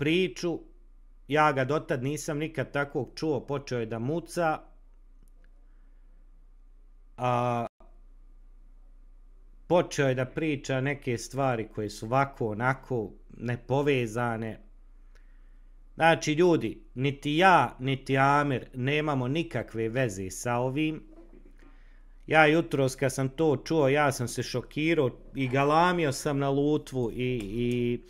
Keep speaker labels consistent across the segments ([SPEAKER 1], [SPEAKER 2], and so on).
[SPEAKER 1] priču, ja ga dotad nisam nikad takvog čuo, počeo je da muca, počeo je da priča neke stvari koje su ovako, onako, nepovezane. Znači, ljudi, niti ja, niti Amir nemamo nikakve veze sa ovim. Ja jutros kad sam to čuo, ja sam se šokirao i galamio sam na Lutvu i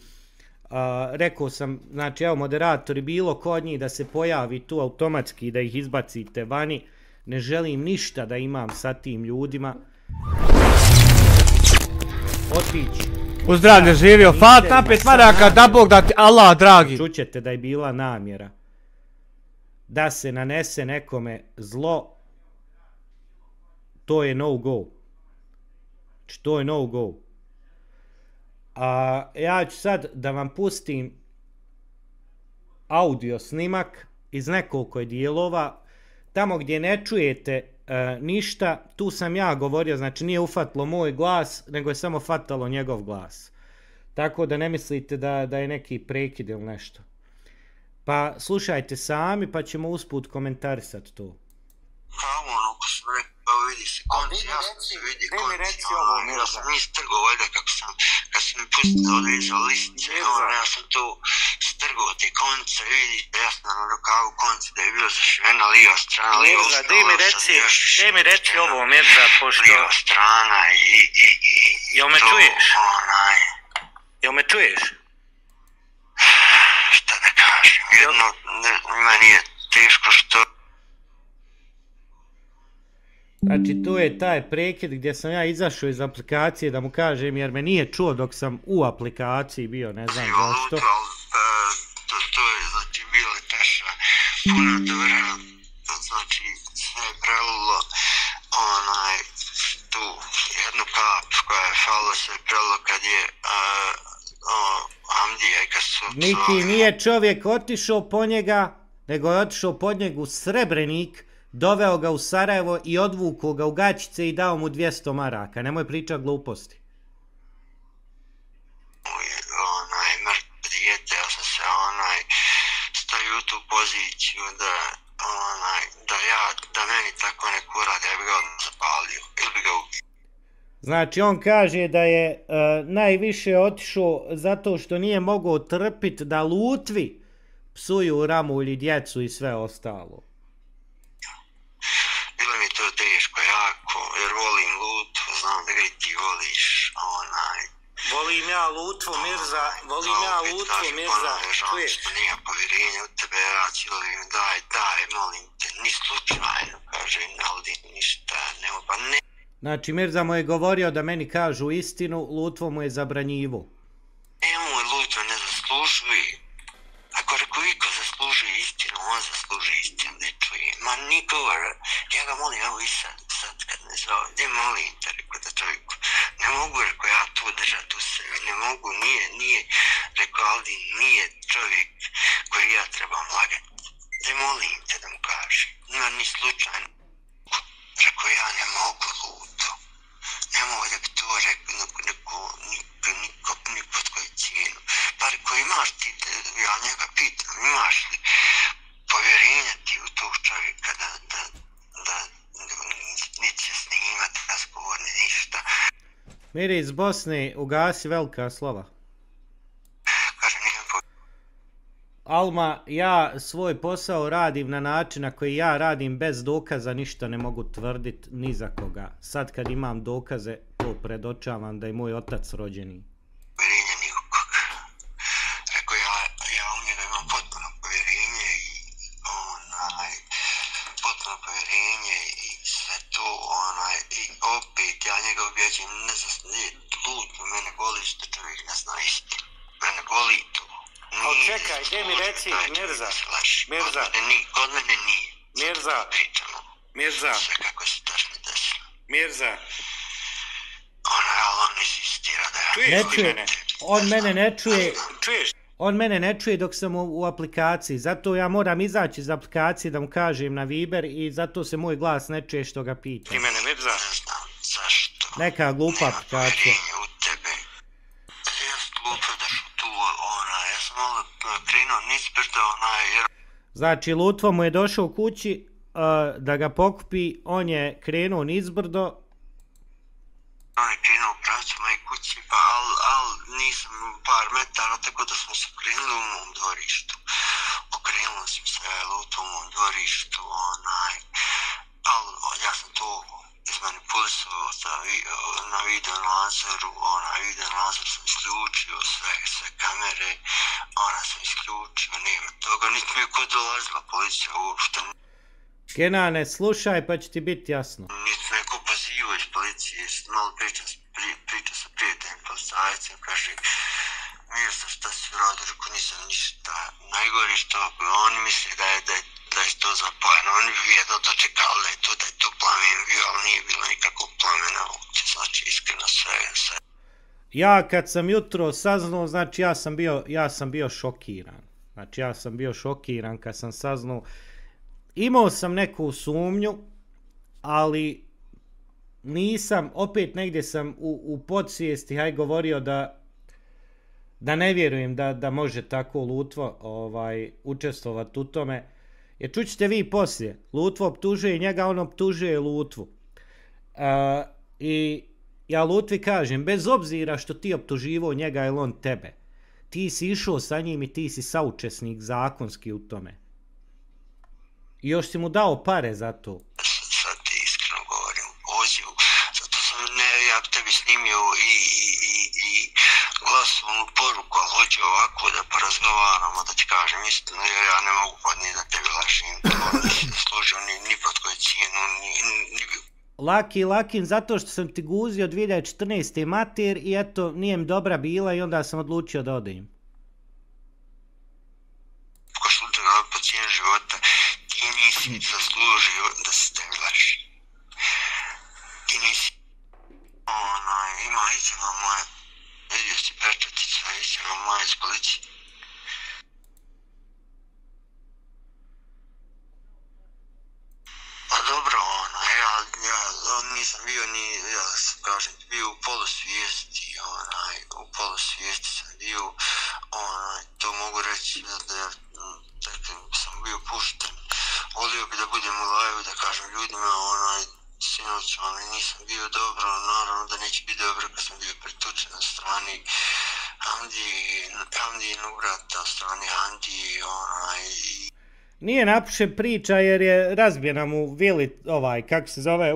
[SPEAKER 1] rekao sam, znači, evo, moderatori, bilo kod njih da se pojavi tu automatski, da ih izbacite vani. Ne želim ništa da imam sa tim ljudima. Otići.
[SPEAKER 2] Uzdravlje, živio, fat, napet maraka, da Bog da ti, Allah, dragi.
[SPEAKER 1] Čućete da je bila namjera da se nanese nekome zlo, to je no go. Znači, to je no go. Ja ću sad da vam pustim audio snimak iz nekoliko dijelova. Tamo gdje ne čujete ništa, tu sam ja govorio, znači nije ufatilo moj glas, nego je samo fatalo njegov glas. Tako da ne mislite da je neki prekid ili nešto. Pa slušajte sami, pa ćemo usput komentarisat to.
[SPEAKER 3] Pravo ono, ko sam rekao, vidi se konci, ja sam se vidi konci, ja sam nis trgo, valjda kako sam, kad sam mi pustio odvezao listice, ja sam to strgo te konce, vidite, jasno na rukavu konci, da je bilo zašivena lijeva strana, lijeva strana,
[SPEAKER 4] daj mi reci ovo, Mirza, pošto...
[SPEAKER 3] Lijeva strana i
[SPEAKER 4] jel me čuješ? Jel me čuješ?
[SPEAKER 3] Šta da kažem, jedno, meni je teško što...
[SPEAKER 1] Znači, tu je taj prekid gdje sam ja izašao iz aplikacije da mu kažem, jer me nije čuo dok sam u aplikaciji bio, ne znam zašto.
[SPEAKER 3] To je, znači, bila teša puno dobra, znači, sve je prelilo, tu jednu kap koja je falila, sve je prelilo kad je Hamdija i kad su...
[SPEAKER 1] Niti nije čovjek otišao po njega, nego je otišao pod njegu Srebrenik, doveo ga u Sarajevo i odvukao ga u gaćice i dao mu 200 maraka. Nemoj pričati gluposti.
[SPEAKER 3] Mrtvo dijete, ja sam se stavio u tu poziciju da meni tako neko urade, ja bi ga odmah zapalio ili bi ga ubio.
[SPEAKER 1] Znači, on kaže da je najviše otišao zato što nije mogao trpiti da Lutvi psuju Ramulj i djecu i sve ostalo.
[SPEAKER 3] Bilo mi to teško, jako, jer volim Lutvu, znam da ga i ti voliš,
[SPEAKER 4] Volim ja Lutvu, Mirza, čuješ?
[SPEAKER 3] Što nije povjerenje u tebe, ja cijelim, daj, molim te, ni slučajno, kaže, Naldi, ništa, pa ne.
[SPEAKER 1] Znači, Mirza mu je govorio da meni kažu istinu, Lutvo mu je zabranjivo.
[SPEAKER 3] Nemoj, Lutvo ne zaslužuje. Ako reko iko zaslužuje istinu, on zaslužuje istinu, ne čuje. Ma niko, ja ga molim, evo i sad kad me zvao, gdje molim te, reko da čovjeku, ne mogu, reko ja to držat u sebi, ne mogu, nije, reko Aldi, nije čovjek koji ja trebam lagati. Gdje molim te da mu kaže, nima ni slučajno. Reko ja ne mogu, Lutvo, ne mogu da bi to rekao ni pod koju cijenu. Pa reko imaš ti, ja njega pitam, imaš li povjerenja ti u tog čovjeka da neće snimati razgovor ni ništa.
[SPEAKER 1] Miri iz Bosne, ugasi velika slova.
[SPEAKER 3] Kaže, nije
[SPEAKER 1] Alma, ja svoj posao radim na način na koji ja radim bez dokaza, ništa ne mogu tvrditi ni za koga. Sad kad imam dokaze, to predočavam da je moj otac rođeni.
[SPEAKER 3] Povjerenja nikog. Rekao ja u njega imam potpuno povjerenje potpuno povjerenje i sve to, i opet ja njega objeđujem, ne znam, Lutvo, mene boli što čovjek ne zna istinu. Mene boli to.
[SPEAKER 4] Ali čekaj, gdje mi reci, Mirza,
[SPEAKER 3] Kod mene nije.
[SPEAKER 4] Mirza,
[SPEAKER 3] sve kako se tačno desilo.
[SPEAKER 4] Mirza.
[SPEAKER 3] On insistira da ja...
[SPEAKER 1] Ne čuje, on mene ne čuje.
[SPEAKER 4] Čuješ?
[SPEAKER 1] On mene ne čuje dok sam u aplikaciji, zato ja moram izaći iz aplikacije da mu kažem na Viber i zato se moj glas ne čuje što ga pita.
[SPEAKER 4] Ti mene, Mirza?
[SPEAKER 3] Ne znam zašto.
[SPEAKER 1] Neka glupa aplikacija.
[SPEAKER 3] Nema povjerenja u tebe. Ja glupo da što tu, ja sam malo krenuo nizbrdo, jer...
[SPEAKER 1] Znači, Lutvo mu je došao kući da ga pokupi, on je krenuo nizbrdo.
[SPEAKER 3] On je krenuo u pravcu moje kući, pa ali nisam par metara, tako da smo se okrenuli u mom dvorištu. Okrenuli smo se Lutvo u mom dvorištu, ali ja sam to izmanipulisao na video nadzoru, video nadzor sam isključio, sve kamere, sam isključio, nema toga, niti mi je kod dolazila policija uopšte.
[SPEAKER 1] Kenane, slušaj pa će ti biti jasno.
[SPEAKER 3] Niti me ko pozivao iz policije, malo priča sa prijateljem policajcem, kaže, Mirza, šta si uradio, rekao nisam ništa, najgore što oni misle da je to zapajeno, oni bi jedno dočekali da je to plamen bio, ali nije bilo nikakvog plamena uopće, znači iskreno sve.
[SPEAKER 1] Ja kad sam jutro saznao, znači ja sam bio šokiran. Znači ja sam bio šokiran kad sam saznao. Imao sam neku sumnju, ali nisam, opet negdje sam u podsvijesti govorio da ne vjerujem da može tako Lutvo učestvovati u tome. Jer čućete vi poslije, Lutvo optužuje njega, on optužuje Lutvu. I ja Lutvi kažem, bez obzira što ti optuživao njega ili on tebe, ti si išao sa njim i ti si saučesnik zakonski u tome. I još si mu dao pare za to.
[SPEAKER 3] Sad ti iskreno govorim u pozivu, zato sam ja tebi snimio i glasovnu poruku, ali hoću ovako da porazgovaramo, da ti kažem istinu, jer ja ne mogu podnijeti da tebi lažim, ne služio ni pod koju cijenu, ni
[SPEAKER 1] Lakin, zato što sam ti guzio 2014. mater i eto, nije mi dobra bila i onda sam odlučio da odem.
[SPEAKER 3] Ko slučaj po cijenu života, ti nisi zaslužio da se tebi laži. Ti nisi... Ima izjava moja, vidio si pečatica, izjava moja iz policije. Pa dobro, ja nisam bio ni, ja kažem, bio u polusvijesti, u polusvijesti sam bio, to mogu reći da sam bio pušten. Volio bi da budem u live, da kažem ljudima, sinoć, nisam bio dobro, naravno da neće biti dobro kad sam bio pretučen na strani Hamdijinu brata, na strani Hamdiji,
[SPEAKER 1] Nije napušen priča jer je razbijena mu vili kako se zove,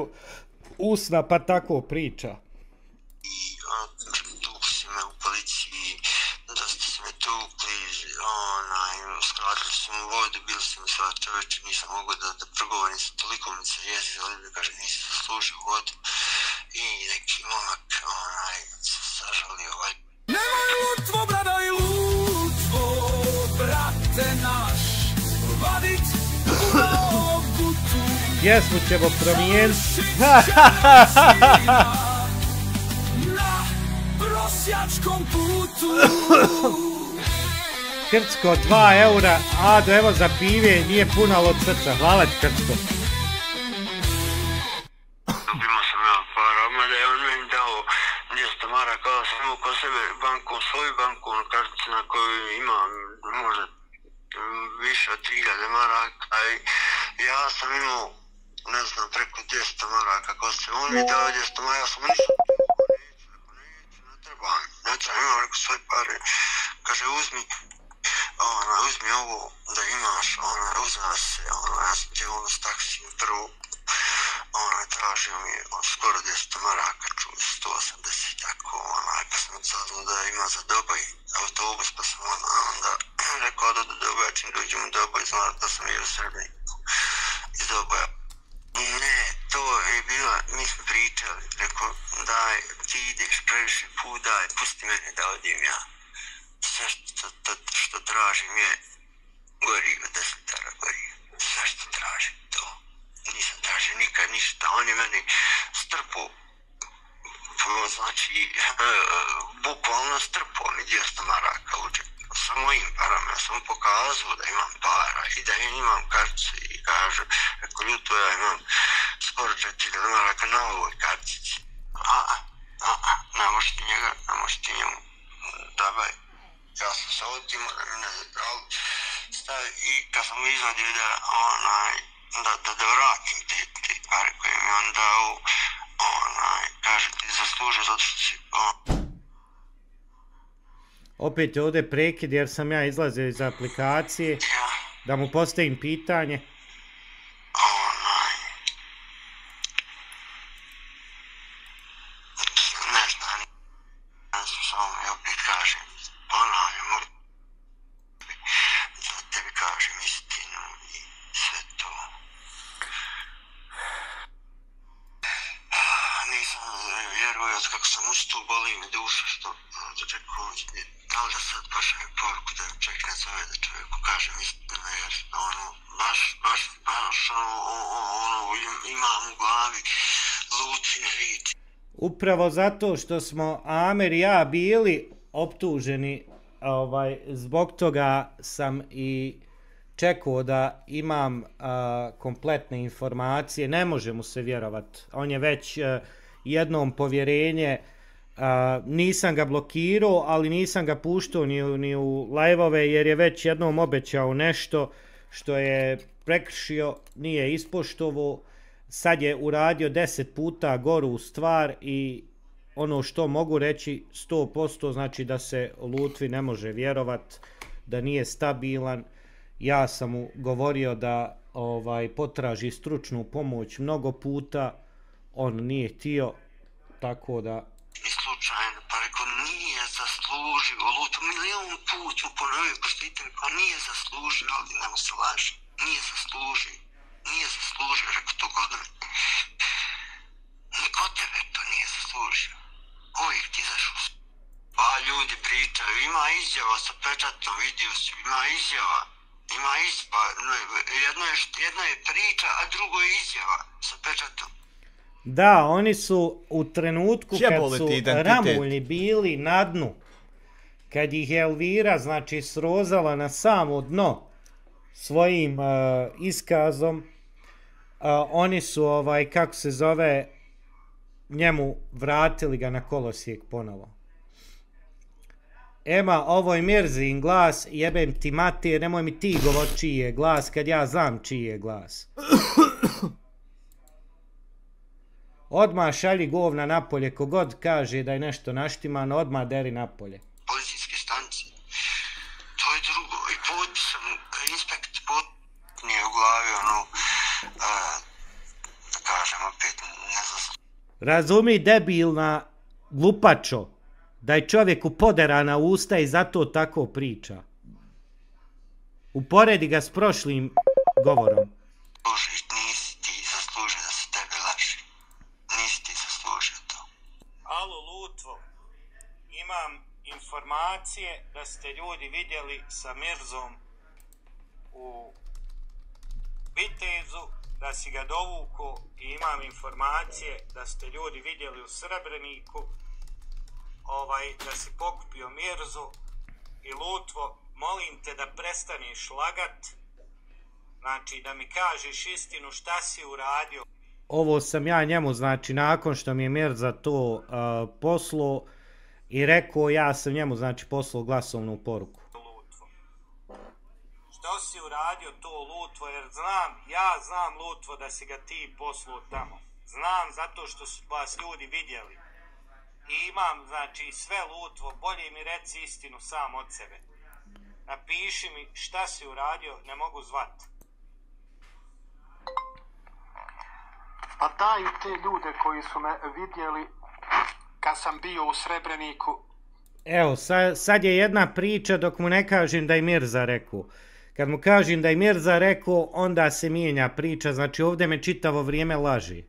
[SPEAKER 1] usna pa tako priča.
[SPEAKER 3] I tukli si me u policiji, dosta si me tukli, skratili su mu vodu, bili su mi sva čoveče, nisam mogao da progovorim sa toliko mi se jezi, ali da kaže nisi zaslužio vodu. I neki momak se sažalio
[SPEAKER 5] Nemoj Lutvo, brada i Lutvo, brate naš, vadit u nogu tu.
[SPEAKER 1] Pjesmu ćemo promijeniti.
[SPEAKER 5] Na prosjačkom putu.
[SPEAKER 1] Krcko, 2 eura. Ado, evo za pive, nije puno od srca. Hvala ti, Krcko.
[SPEAKER 3] Imao sam ja para, mada je on meni dao 200 maraka, kao sam imao kod sebe svoju bankovnu karticu na koju imam možda više od 3000 maraka i ja sam imao, ne znam, preko 200 maraka kod sebe. On mi dao 200 maraka, ja sam nisam ne trebam, imam rekao svoje pare. Kaže, uzmi ovo da imaš, uzela se, ja sam ti s taksijem prvo, tražio mi skoro 200 maraka, čuo 180, tako, pa sam saznao da ima za Doboj autobus, pa sam onda rekao da do Doboja, čim dođem u Doboj, znao da sam i u Srbiji iz Doboja. Ne, to je bila, mi smo pričali, rekao, daj, ti ideš previše put, daj, pusti mene da odim ja. Sve što tražim je gorivo, 10 litara gorivo. Sve što tražim to. Nisam tražio nikad ništa. On je meni strpao, znači, bukvalno strpao mi 200 maraka u džep. Sa mojim parama, ja sam pokazao da imam para i da imam karticu i kažu, rekao, ljuto, ja imam skoro 4000 maraka na ovoj kartici. Ne možete njemu dabaj. ja sam se odimo, ali i kad sam izvadio da vratim te pare koje mi on dao, kaže ti zaslužio zato što si
[SPEAKER 1] Opet je ovdje prekid jer sam ja izlazio iz aplikacije, da mu postavim pitanje.
[SPEAKER 3] Ne znam, samo mi opet kažem, ponavljam, da tebi kažem istinu i sve to. Nisam vjerovao kako sam ustao, boli mi duša što čekao, da li da sad pošaljem poruku da mi čovjek ne zove da čovjeku kažem istinu, jer baš imam u glavi lučine riječi.
[SPEAKER 1] Upravo zato što smo Amer i ja bili optuženi, zbog toga sam i čekao da imam kompletne informacije. Ne može mu se vjerovati. On je već jednom povjerenje, nisam ga blokirao, ali nisam ga puštao ni u live-ove jer je već jednom obećao nešto što je prekršio, nije ispoštovao. Sad je uradio 10 puta goru stvar i ono što mogu reći 100% znači da se Lutvi ne može vjerovat, da nije stabilan. Ja sam mu govorio da potraži stručnu pomoć mnogo puta, on nije htio, tako da...
[SPEAKER 3] I slučajno, pa rekao, nije zaslužio, Lutu milion put mu ponovio, ko što pa nije zaslužio, ali nemo se laži, nije zaslužio. Nije zaslužio, rekao to godinu. Niko tebe to nije zaslužio. Uvijek ti izašao. Pa ljudi pričaju, ima izjava sa pečatom, vidio si, ima izjava. Jedno je priča, a drugo je izjava sa pečatom.
[SPEAKER 1] Da, oni su u trenutku kad su Ramulji bili na dnu, kad ih je Elvira, znači, srozala na samo dno svojim iskazom, oni su, kako se zove, njemu vratili ga na kolosijek ponovo. Ema, ovo je Mirzin glas, jebem ti mater, nemoj mi ti govor čiji je glas, kad ja znam čiji je glas. Odmah šalji govna napolje, kogod kaže da je nešto naštimano, odmah deri napolje.
[SPEAKER 3] Policijske stanice, to je drugo, i potpisam, inspekt nije u glavi, da kažem opet, ne znam.
[SPEAKER 1] Razumi debilna glupačo, da je čovjeku poderana usta i zato tako priča. Uporedi ga s prošlim govorom.
[SPEAKER 3] Nisi ti zaslužio da se tebe laži. Nisi ti zaslužio to.
[SPEAKER 1] Alo, Lutvo, imam informacije da ste ljudi vidjeli sa Mirzom u Vitezu, da si ga dovuko, i imam informacije da ste ljudi vidjeli u Srebreniku, da si pokupio Mirzu. I Lutvo, molim te da prestaneš lagat, znači da mi kažeš istinu šta si uradio. Ovo sam ja njemu, znači nakon što mi je Mirza to poslao i rekao, ja sam njemu, znači, poslao glasovnu poruku. Lutvo, što si uradio to, Lutvo, jer ja znam, Lutvo, da si ga ti poslao tamo. Znam zato što su vas ljudi vidjeli. I imam, znači, sve, Lutvo, bolje mi reci istinu sam od sebe. Napiši mi šta si uradio, ne mogu zvat.
[SPEAKER 6] Pa daju te ljude koji su me vidjeli kad sam bio u Srebreniku.
[SPEAKER 1] Evo, sad je jedna priča dok mu ne kažem da je Mirza rekao. Kad mu kažem da je Mirza rekao, onda se mijenja priča, znači ovdje me čitavo vrijeme laži.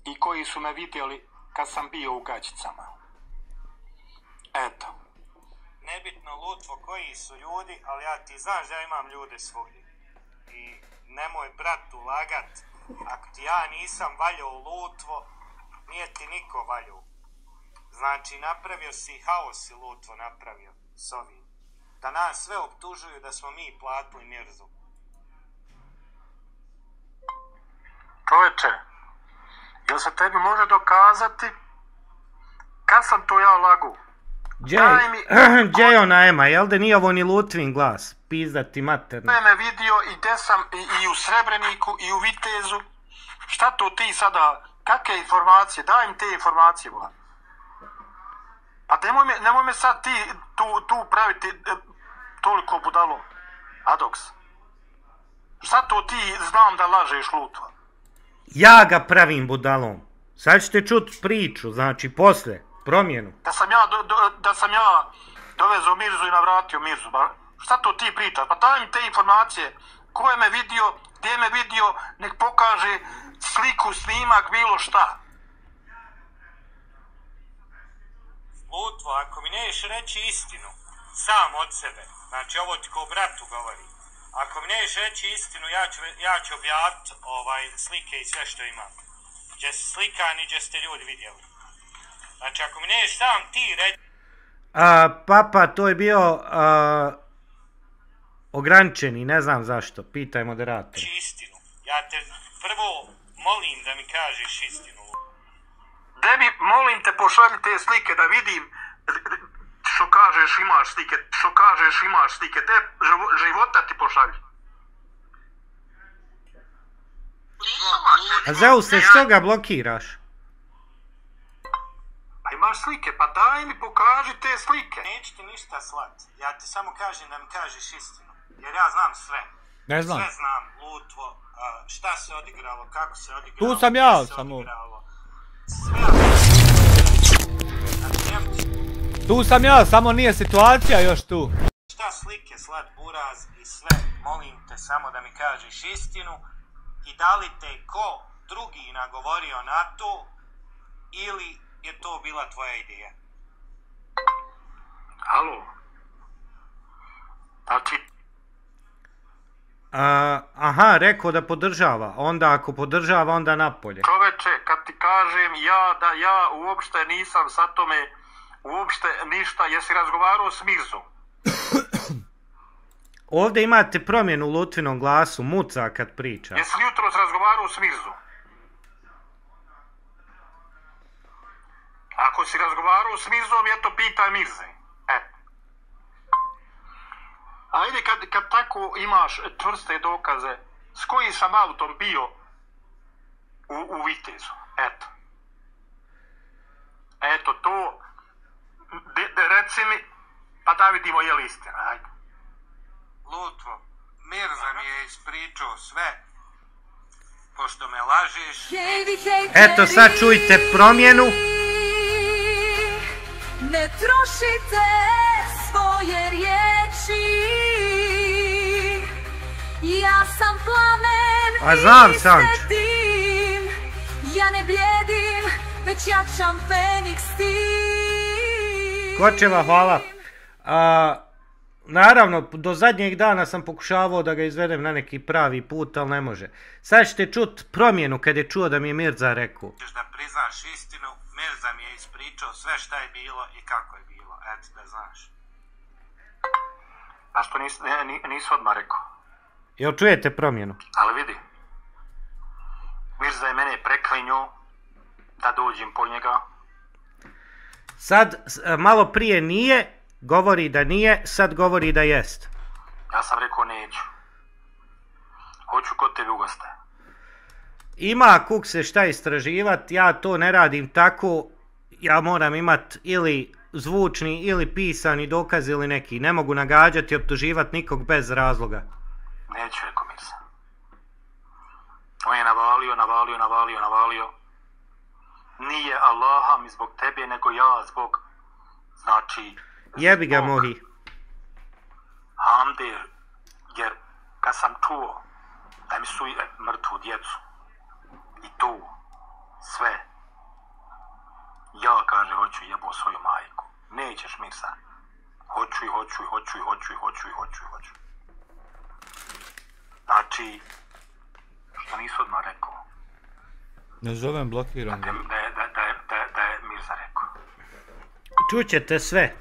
[SPEAKER 6] I koji su me vidjeli kad sam bio u Gaćicama. Eto.
[SPEAKER 1] Nebitno, Lutvo, koji su ljudi, ali ja ti znaš da ja imam ljude svugdje. I nemoj, bratu, lagat. Ako ti ja nisam valjao, Lutvo, nije ti niko valjao. Znači, napravio si haos, i Lutvo napravio s ovim. Da nas sve optužuju da smo mi platili Mirzu.
[SPEAKER 6] Čovječe, jel se tebi može dokazati kad sam to ja lagu?
[SPEAKER 1] Gdje je ona Ema, jel da nije ovo ni Lutvin glas? Pizdati materno.
[SPEAKER 6] Me vidio i gdje sam i u Srebreniku i u Vitezu. Šta to ti sada, kakve informacije, daj im te informacije, bola. Pa nemoj me sad ti tu praviti toliko budalo, Adoks. Šta to ti znam da lažeš, Lutva?
[SPEAKER 1] Ja ga pravim budalom. Sad ćete čuti priču, znači poslije, promjenu.
[SPEAKER 6] Da sam ja dovezao Mirzu i navratio Mirzu. Šta to ti pričaš? Pa daj mi te informacije. Ko je me vidio, gdje me vidio, nek pokaže sliku, snimak, bilo šta.
[SPEAKER 7] Lutvo, ako mi neš reći istinu, sam od sebe, znači ovo ti ko bratu govori, ako mi neš reći istinu, ja ću objaviti slike i sve što imam. Gdje si slikan i gdje ste ljudi vidjeli. Znači, ako mi neš sam ti reći...
[SPEAKER 1] Papa, to je bio ograničeni, ne znam zašto, pitaj moderator.
[SPEAKER 7] Istinu. Ja te prvo molim da mi kažeš istinu.
[SPEAKER 6] Debi, molim te, pošalji te slike da vidim što kažeš imaš slike, te života ti pošalji.
[SPEAKER 1] A Zeus, što ga blokiraš?
[SPEAKER 6] Pa imaš slike, pa daj mi pokaži te slike.
[SPEAKER 7] Neću ti ništa slat, ja ti samo kažem da mi kažeš istinu, jer ja znam sve.
[SPEAKER 2] Ne znam.
[SPEAKER 7] Sve znam, Lutvo, šta se odigralo, kako se odigralo.
[SPEAKER 2] Tu sam ja, samo. Tu sam ja, samo nije situacija još tu.
[SPEAKER 7] Šta slike slat buraz i sve, molim te samo da mi kažeš istinu i da li te ko drugi nagovorio na to ili je to bila tvoja ideja?
[SPEAKER 6] Halo? Znači...
[SPEAKER 1] Aha, rekao da podržava. Onda ako podržava, onda napolje.
[SPEAKER 6] Čoveče, kad ti kažem da ja uopšte nisam sa tome uopšte ništa, jesi razgovarao s Mirzom?
[SPEAKER 1] Ovdje imate promjenu u Lutvinom glasu, muca kad priča.
[SPEAKER 6] Jesi li jutros razgovarao s Mirzom? Ako si razgovarao s Mirzom, eto pitaj Mirze. Ajde, kad tako imaš čvrste dokaze, s kojim sam autom bio u Vitezu, eto. Eto, to, reci mi, pa da vidimo je li istina, ajde.
[SPEAKER 7] Lutvo, Mirza mi je ispričao sve, pošto me lažeš.
[SPEAKER 1] Eto, sad čujte promjenu.
[SPEAKER 5] Ne trošite svoje riječi. Ja sam plamen.
[SPEAKER 1] A znam, Sanč.
[SPEAKER 5] Ja ne bljedim, već jačam Feniks ti.
[SPEAKER 1] Kočeva, hvala. Naravno, do zadnjeg dana sam pokušavao da ga izvedem na neki pravi put, ali ne može. Sad ćete čut promjenu kad je čuo da mi je Mirza rekao.
[SPEAKER 7] Da priznaš istinu, Mirza mi je ispričao sve šta je bilo i kako je bilo, eto da znaš.
[SPEAKER 6] A što nisu odmah rekao?
[SPEAKER 1] Jel čujete promjenu?
[SPEAKER 6] Ali vidi, Mirza je mene preklinio da dođem po njega.
[SPEAKER 1] Sad, malo prije nije, govori da nije, sad govori da jest.
[SPEAKER 6] Ja sam rekao neću. Hoću kod tebi u goste.
[SPEAKER 1] Ima kuk se šta istraživat, ja to ne radim tako, ja moram imat ili zvučni ili pisani dokaz ili neki. Ne mogu nagađati i optuživat nikog bez razloga.
[SPEAKER 6] Neću, rekao Mirza. On je navalio. Nije Allaha mi zbog tebe, nego ja zbog, znači...
[SPEAKER 1] Jebi ga mohi.
[SPEAKER 6] Hamde, jer kad sam čuo da mi su mrtvu djecu i to sve, ja, kaže, hoću jebo svoju majku. Nećeš, Mirza. Hoću. Znači, što nisu odmah rekao.
[SPEAKER 2] Ne zovem, blokiram ga.
[SPEAKER 6] Da je Mirza rekao.
[SPEAKER 1] Čućete sve.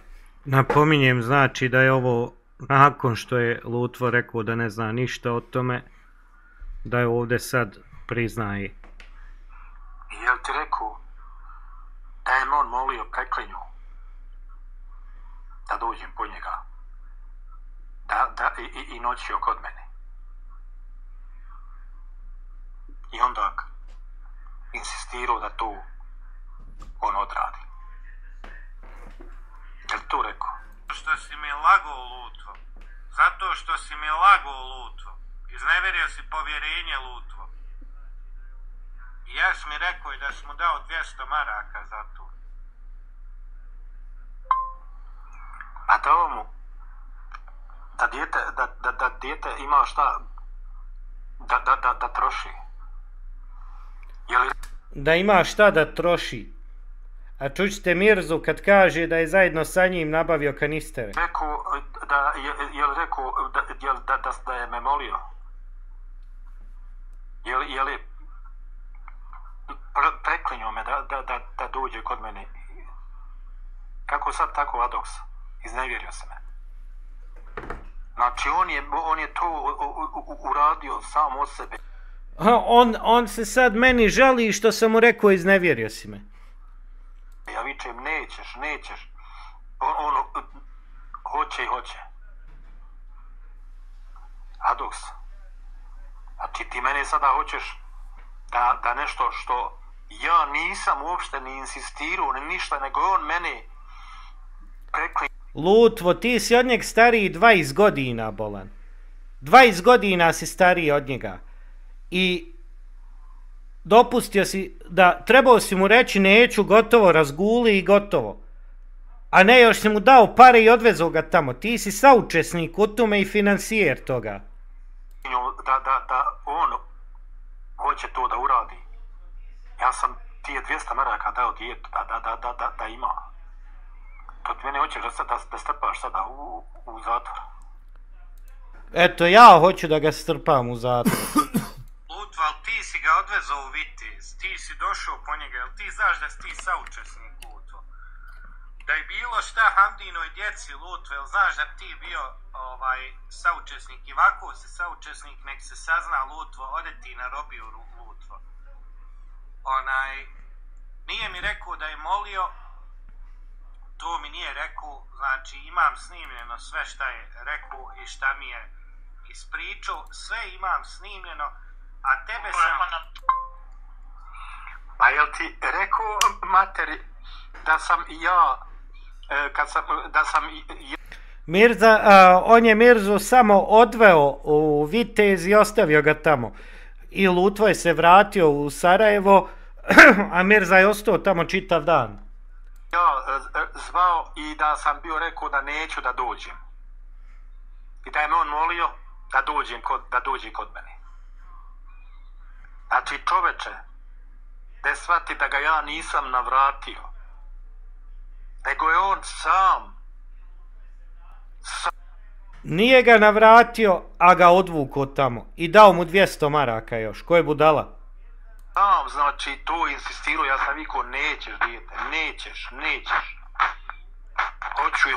[SPEAKER 1] Napominjem, znači da je ovo nakon što je Lutvo rekao da ne zna ništa o tome, da je ovdje sad priznaje.
[SPEAKER 6] I jel ti rekao da je on molio preklinju da dođem po njega. I noćio kod mene. I onda insistirao da to on odradi. Je li to rekao?
[SPEAKER 7] Što si mi lagao, Lutvo. Zato što si mi lagao, Lutvo. Izneverio si povjerenje, Lutvo. I ja si mi rekao i da si mu dao 200 maraka za to.
[SPEAKER 6] A dao mu da dijete ima šta da troši.
[SPEAKER 1] Da ima šta da troši. A čućete Mirzu kad kaže da je zajedno sa njim nabavio kanistere.
[SPEAKER 6] Rekao da je me molio. Je li preklinio me da dođe kod mene. Kako sad tako Adoks? Iznevjerio se me. Znači on je to uradio sam od sebe.
[SPEAKER 1] On se sad meni žali što sam mu rekao iznevjerio si me.
[SPEAKER 6] Ja vičem nećeš. On hoće. Adoks. Znači ti mene sada hoćeš da nešto što ja nisam uopšte ni insistirao ni ništa, nego on mene preklinio.
[SPEAKER 1] Lutvo, ti si od njeg stariji 20 godina, bolan. 20 godina si stariji od njega. I dopustio si da, trebao si mu reći neću, gotovo, razguli i gotovo. A ne, još si mu dao pare i odvezao ga tamo. Ti si saučesnik u tome i financijer toga.
[SPEAKER 6] Da on hoće to da uradi. Ja sam tije 200 maraka dao djetu da ima. To ti mene hoćeš da strpaš sada u zatvor.
[SPEAKER 1] Eto, ja hoću da ga strpam u zatvor.
[SPEAKER 7] Lutvo, ali ti si ga odvezao u Vitez, ti si došao po njega, jel ti znaš da si ti saučesnik, Lutvo? Da je bilo šta Hamdinoj djeci, Lutvo, jel znaš da ti bio saučesnik i ovako si saučesnik, nek se sazna, Lutvo, ode ti na robiju, Lutvo. Nije mi rekao da je molio, to mi nije rekao, znači imam snimljeno sve šta je rekao i šta mi je ispričao, sve imam snimljeno, a tebe sam...
[SPEAKER 6] Pa jel ti rekao materi da sam ja,
[SPEAKER 1] Mirza, on je Mirzu samo odveo u Vitez i ostavio ga tamo. I Lutvo je se vratio u Sarajevo, a Mirza je ostao tamo čitav dan.
[SPEAKER 6] Ja zvao i da sam bio rekao da neću da dođem. I da je me on molio da dođe kod mene. Znači čoveče, da shvati da ga ja nisam navratio. Nego je on sam.
[SPEAKER 1] Nije ga navratio, a ga odvukao tamo. I dao mu 200 maraka još. Ko je budala?
[SPEAKER 6] Sam, znači, to insistirao, ja sam vikao, nećeš, dijete, nećeš.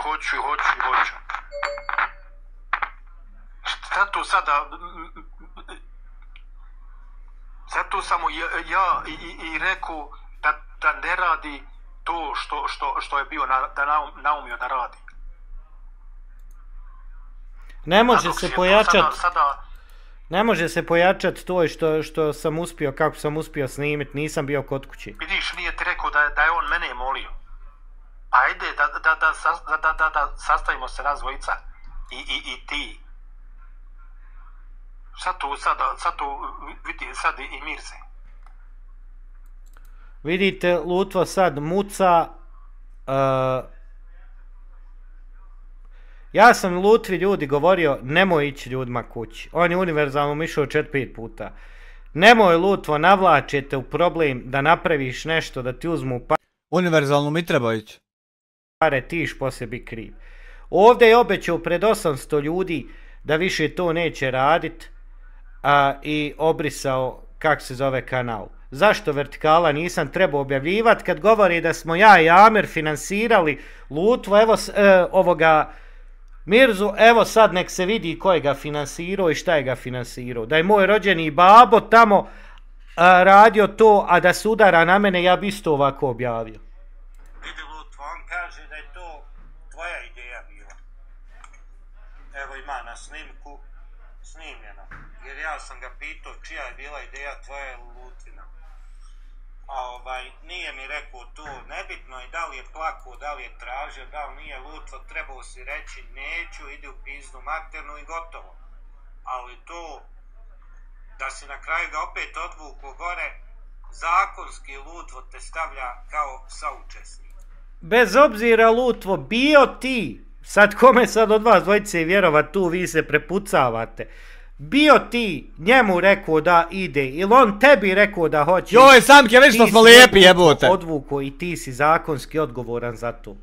[SPEAKER 6] Hoću. Šta tu sada... Zato sam mu ja i rekao da ne radi to što je bio naumio da radi.
[SPEAKER 1] Ne može se pojačati. Ne može se pojačati to što sam uspio, kako sam uspio snimiti, nisam bio kod kući.
[SPEAKER 6] Vidiš, nije ti rekao da je on mene molio. Ajde, da sastavimo se razvojica i ti. Sad tu vidi sad i Mirze.
[SPEAKER 1] Vidite, Lutvo sad muca. Ja sam Lutvi ljudi govorio, nemoj ići ljudima kući. On je univerzalno išao 4-5 puta. Nemoj Lutvo, navlačete u problem da napraviš nešto, da ti uzmu
[SPEAKER 2] Univerzalno mi treba ići.
[SPEAKER 1] pare, tiš poslije bi kriv. Ovdje je obećao pred 800 ljudi da više to neće radit i obrisao, kak se zove, kanal. Zašto Vertikala nisam trebao objavljivati kad govori da smo ja i Amer finansirali Lutvo, evo ovoga Mirzu, evo sad nek se vidi ko je ga finansirao i šta je ga finansirao. Da je moj rođeni babo tamo radio to, a da se udara na mene, ja bi isto ovako objavio.
[SPEAKER 7] Vidi Lutvo, on kaže da je to tvoja ideja. na snimku snimljeno. Jer ja sam ga pitao čija je bila ideja tvoja ili Lutvina. Nije mi rekao to, nebitno je da li je plakao, da li je tražio, da li nije Lutvo, trebao si reći neću, idi u pizdu maternu i gotovo. Ali to, da si na kraju ga opet odvuko gore, zakonski Lutvo te stavlja kao saučesnik.
[SPEAKER 1] Bez obzira Lutvo, bio ti, sad kome sad od vas dvojice vjerovat tu, vi se prepucavate. Bio ti njemu rekao da ide, ili on tebi rekao da hoće.
[SPEAKER 2] Joj, Samke, već što smo lijepi, jebote.
[SPEAKER 1] Odvuko i ti si zakonski odgovoran za to.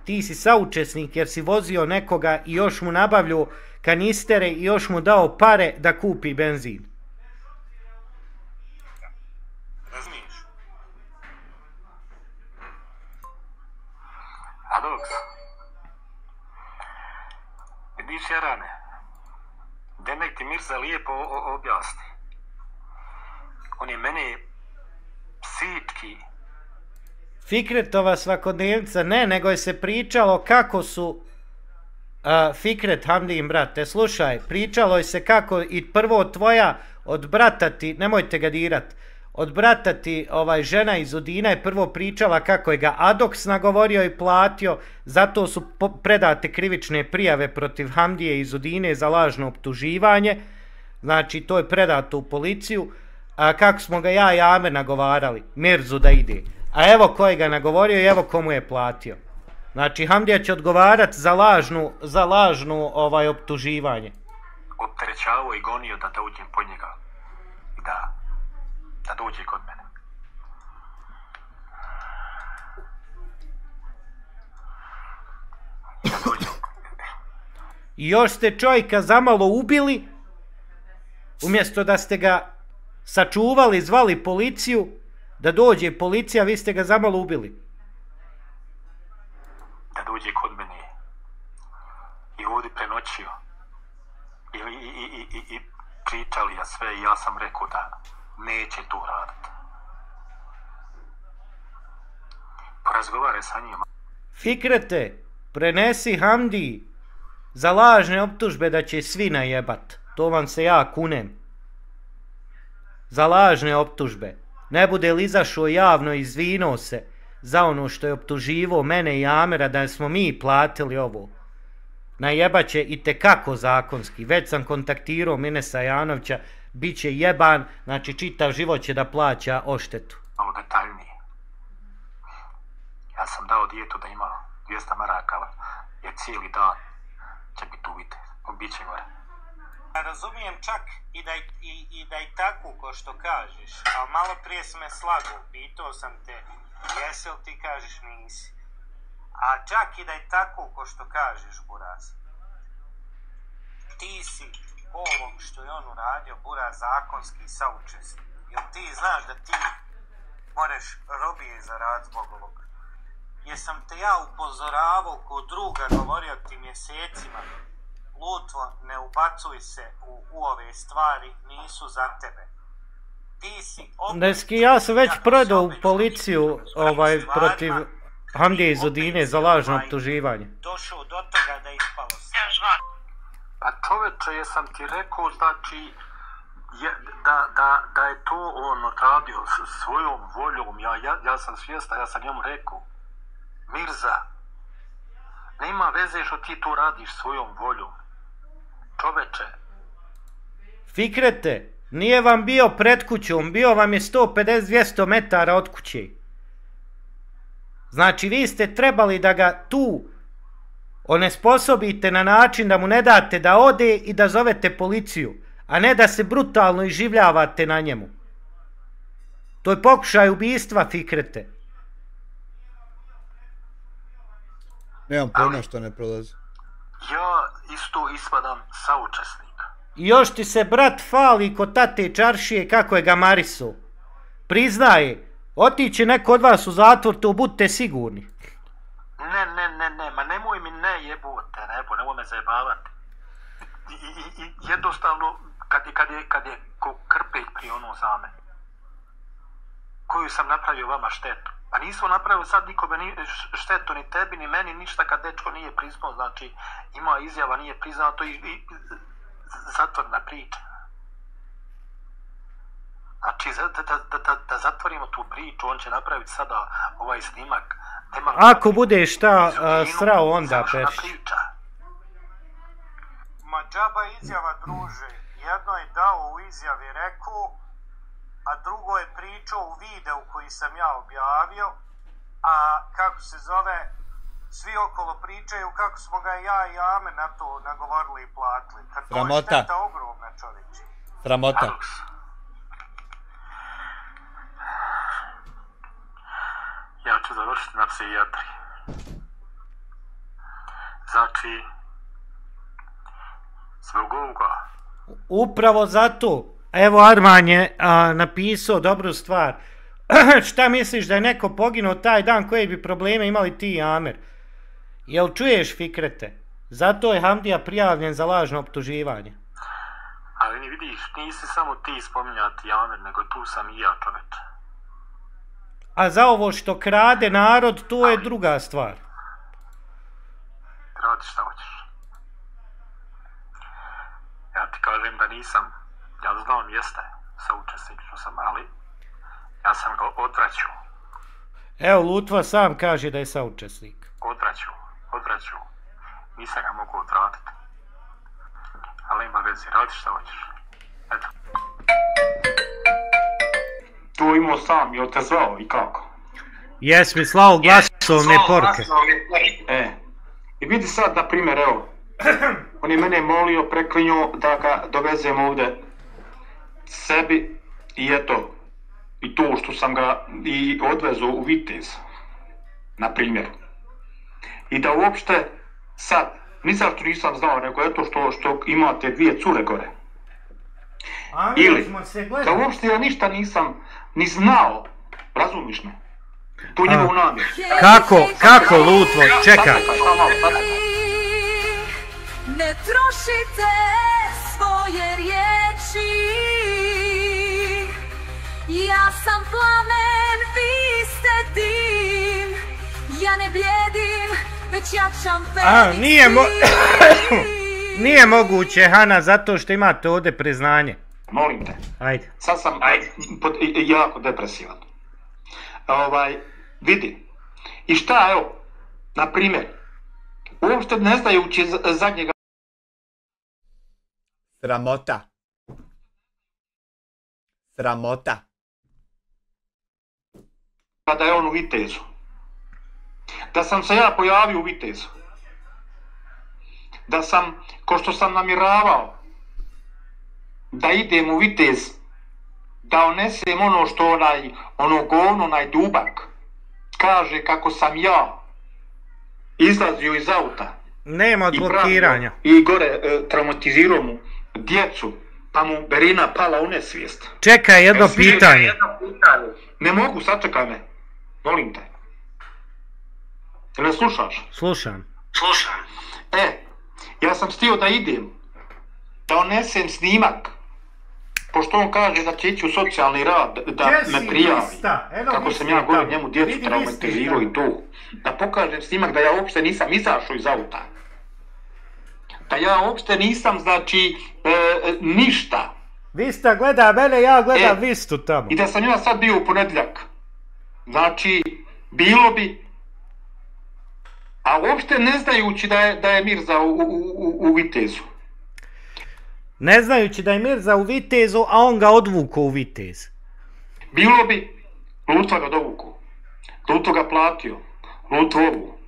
[SPEAKER 1] Ti si saučesnik jer si vozio nekoga i još mu nabavljao kanistere i još mu dao pare da kupi benzin.
[SPEAKER 7] Razumiješ?
[SPEAKER 6] Adoks, vidiš Jarane, Demek ti Mirza lijepo objasni. On je mene psički.
[SPEAKER 1] Fikretova svakodnevnica, ne, nego je se pričalo kako su Fikret, Hamdijin brate, slušaj, pričalo je se kako i prvo tvoja od brata ti, nemojte ga dirat, od brata ti žena iz Udina je prvo pričala kako je ga Adoks nagovorio i platio, zato su predate krivične prijave protiv Hamdije iz Udine za lažno optuživanje, znači to je predato u policiju, a kako smo ga ja i Amer nagovarali, Mirzu da ide, a evo ko je ga nagovorio i evo komu je platio. Znači Hamdija će odgovarat za lažnu optuživanje.
[SPEAKER 6] Opterećavao i gonio da dođem po njega. Da dođe kod mene.
[SPEAKER 1] I još ste čovjeka zamalo ubili, umjesto da ste ga sačuvali, zvali policiju, da dođe policija, vi ste ga zamalo ubili.
[SPEAKER 6] Da dođe kod mene i ovdje prenoćio i pričali ja sve i ja sam rekao da neće to raditi. Porazgovare sa njima.
[SPEAKER 1] Fikrete, prenesi Hamdi za lažne optužbe da će svi najebat. To vam se ja kunem. Za lažne optužbe. Ne bude li izašao javno i izvinuo se za ono što je optuživo mene i Amera da smo mi platili ovo. Najebat će i tekako zakonski. Već sam kontaktirao Minesa Janovića, bit će jeban, znači čitav život će da plaća odštetu.
[SPEAKER 6] Malo detaljnije. Ja sam dao dijetu da ima 200 maraka, jer cijeli dan će biti uvite. Bit će gore.
[SPEAKER 7] Razumijem čak i da i tako ko što kažeš, ali malo prije si me slagao, pitao sam te jesi li ti kažeš nisi. A čak i da je tako ko što kažeš, Buraz, ti si ovom što je on uradio, Buraz, zakonski saučesnik. Jer ti znaš da ti moraš robije zaraditi zbog ovog. Jesam te ja upozoravao ko druga, govorio ti mjesecima, Lutvo, ne ubacuj se u ove stvari, nisu za tebe. Ti si
[SPEAKER 1] Deski, ja sam već predao u policiju protiv Hamdije iz Udine za lažno optuživanje.
[SPEAKER 7] Došao do toga da je ispalo se.
[SPEAKER 6] Pa čoveče, jesam ti rekao, znači, da je to on odradio svojom voljom, ja sam svjestan, ja sam njemu rekao, Mirza, nema veze što ti to radiš svojom voljom. Čoveče.
[SPEAKER 1] Fikrete, nije vam bio pred kućom, bio vam je 150-200 metara od kuće. Znači vi ste trebali da ga tu onesposobite na način da mu ne date da ode i da zovete policiju, a ne da se brutalno iživljavate na njemu. To je pokušaj ubistva, Fikrete.
[SPEAKER 2] Nemam pojma što ne prolazi.
[SPEAKER 6] Ja isto ispadam saučesnik.
[SPEAKER 1] I još ti se brat fali kod tate Čaršije kako je ga marisu. Priznaje, otići neko od vas u zatvor, to budite sigurni.
[SPEAKER 6] Ne, ma nemoj mi ne jebote, nemoj me zajebavati. I jednostavno, kad je ko krpeć pri ono za me, koju sam napravio vama štetu, pa Pa nismo napravili sad nikome štetu, ni tebi, ni meni, ništa kad dečko nije priznao, znači ima izjava, nije priznao, to i zatvorna priča. Znači, da zatvorimo tu priču, on će napraviti sada ovaj snimak.
[SPEAKER 1] Ako bude šta srao, onda Peršić.
[SPEAKER 7] Ma džaba izjava, druže. Jedno je dao u izjavi rekao, a drugo je pričao u videu koji sam ja objavio, a kako se zove, svi okolo pričaju kako smo ga ja i Amer na to nagovorili i platili. Kad to je šteta ogromna, čovječe.
[SPEAKER 2] Sramota.
[SPEAKER 6] Ja ću završiti na psihijatriji. Znači, zbog ovoga.
[SPEAKER 1] Upravo zato. Evo Arman je napisao dobru stvar. Šta misliš da je neko poginuo taj dan, koje bi probleme imali ti i Amer? Jel čuješ, Fikrete? Zato je Hamdija prijavljen za lažno optuživanje.
[SPEAKER 6] Ali vidiš, nisi samo ti spominjati Amer, nego tu sam i ja, čoveče.
[SPEAKER 1] A za ovo što krade narod, to je druga stvar.
[SPEAKER 6] Radi šta hoćeš. Ja ti kažem da nisam, ja znam jeste, saučesnik što sam, ali ja sam ga odvraćao.
[SPEAKER 1] Evo, Lutva sam kaže da je saučesnik.
[SPEAKER 6] Odvraćao. Nisam ga mogu odvratiti. Ali ima vezi, radi šta hoćeš. Eto. To imao sam, jel te zvao i kako?
[SPEAKER 1] Jes mi slao glasovne poruke.
[SPEAKER 6] I vidi sad, na primjer, evo, on je mene molio, preklinio da ga dovezem ovdje sebi i eto, i to što sam ga i odvezao u Vitez, na primjer. I da uopšte sad, nisam što nisam znao, nego eto što imate dvije cure gore. Ili, da uopšte ja ništa nisam ni znao, razumiš me? Tu njegovu namjeru.
[SPEAKER 1] Kako, Lutvo, čekaj.
[SPEAKER 5] Ne trošite svoje riječi. Ja sam plamen, vi ste dim. Ja ne bljedim, već jačam Feniks.
[SPEAKER 1] Nije moguće, Hana, zato što imate ovdje priznanje.
[SPEAKER 6] Molim te.
[SPEAKER 1] Ajde.
[SPEAKER 6] Sad sam jako depresivan. Vidi. I šta, evo, na primjer, uopšte ne znajući zadnjega...
[SPEAKER 2] Sramota.
[SPEAKER 6] Da je on u Vitezu. Da sam se ja pojavio u Vitezu. Da sam, ko što sam namiravao, da idem u Vitez, da onesem ono što onaj Dubak kaže kako sam ja izlazio iz auta.
[SPEAKER 1] Nema odblokiranja.
[SPEAKER 6] I gore traumatizirao mu djecu, pa mu Berina pala u nesvijest.
[SPEAKER 1] Čekaj, jedno pitanje.
[SPEAKER 6] Ne mogu, sačekaj me. Molim te. Ne slušaš?
[SPEAKER 1] Slušam.
[SPEAKER 6] Ja sam htio da idem, da onesem snimak, pošto on kaže da će ići u socijalni rad, da me prijavi, kako sam ja gore njemu djecu traumatizirao i to. Da pokažem snimak da ja uopšte nisam izašao iz auta. Da ja uopšte nisam, znači, ništa.
[SPEAKER 1] Vista gleda mene, ja gledam Vistu tamo.
[SPEAKER 6] I da sam ja sad bio u ponedjeljak. Znači, bilo bi, a uopšte ne znajući da je Mirza u Vitezu.
[SPEAKER 1] Ne znajući da je Mirza u Vitezu, a on ga odvukao u Vitez.
[SPEAKER 6] Bilo bi, Lutva ga dovukao, Lutva ga platio, Lutvovu.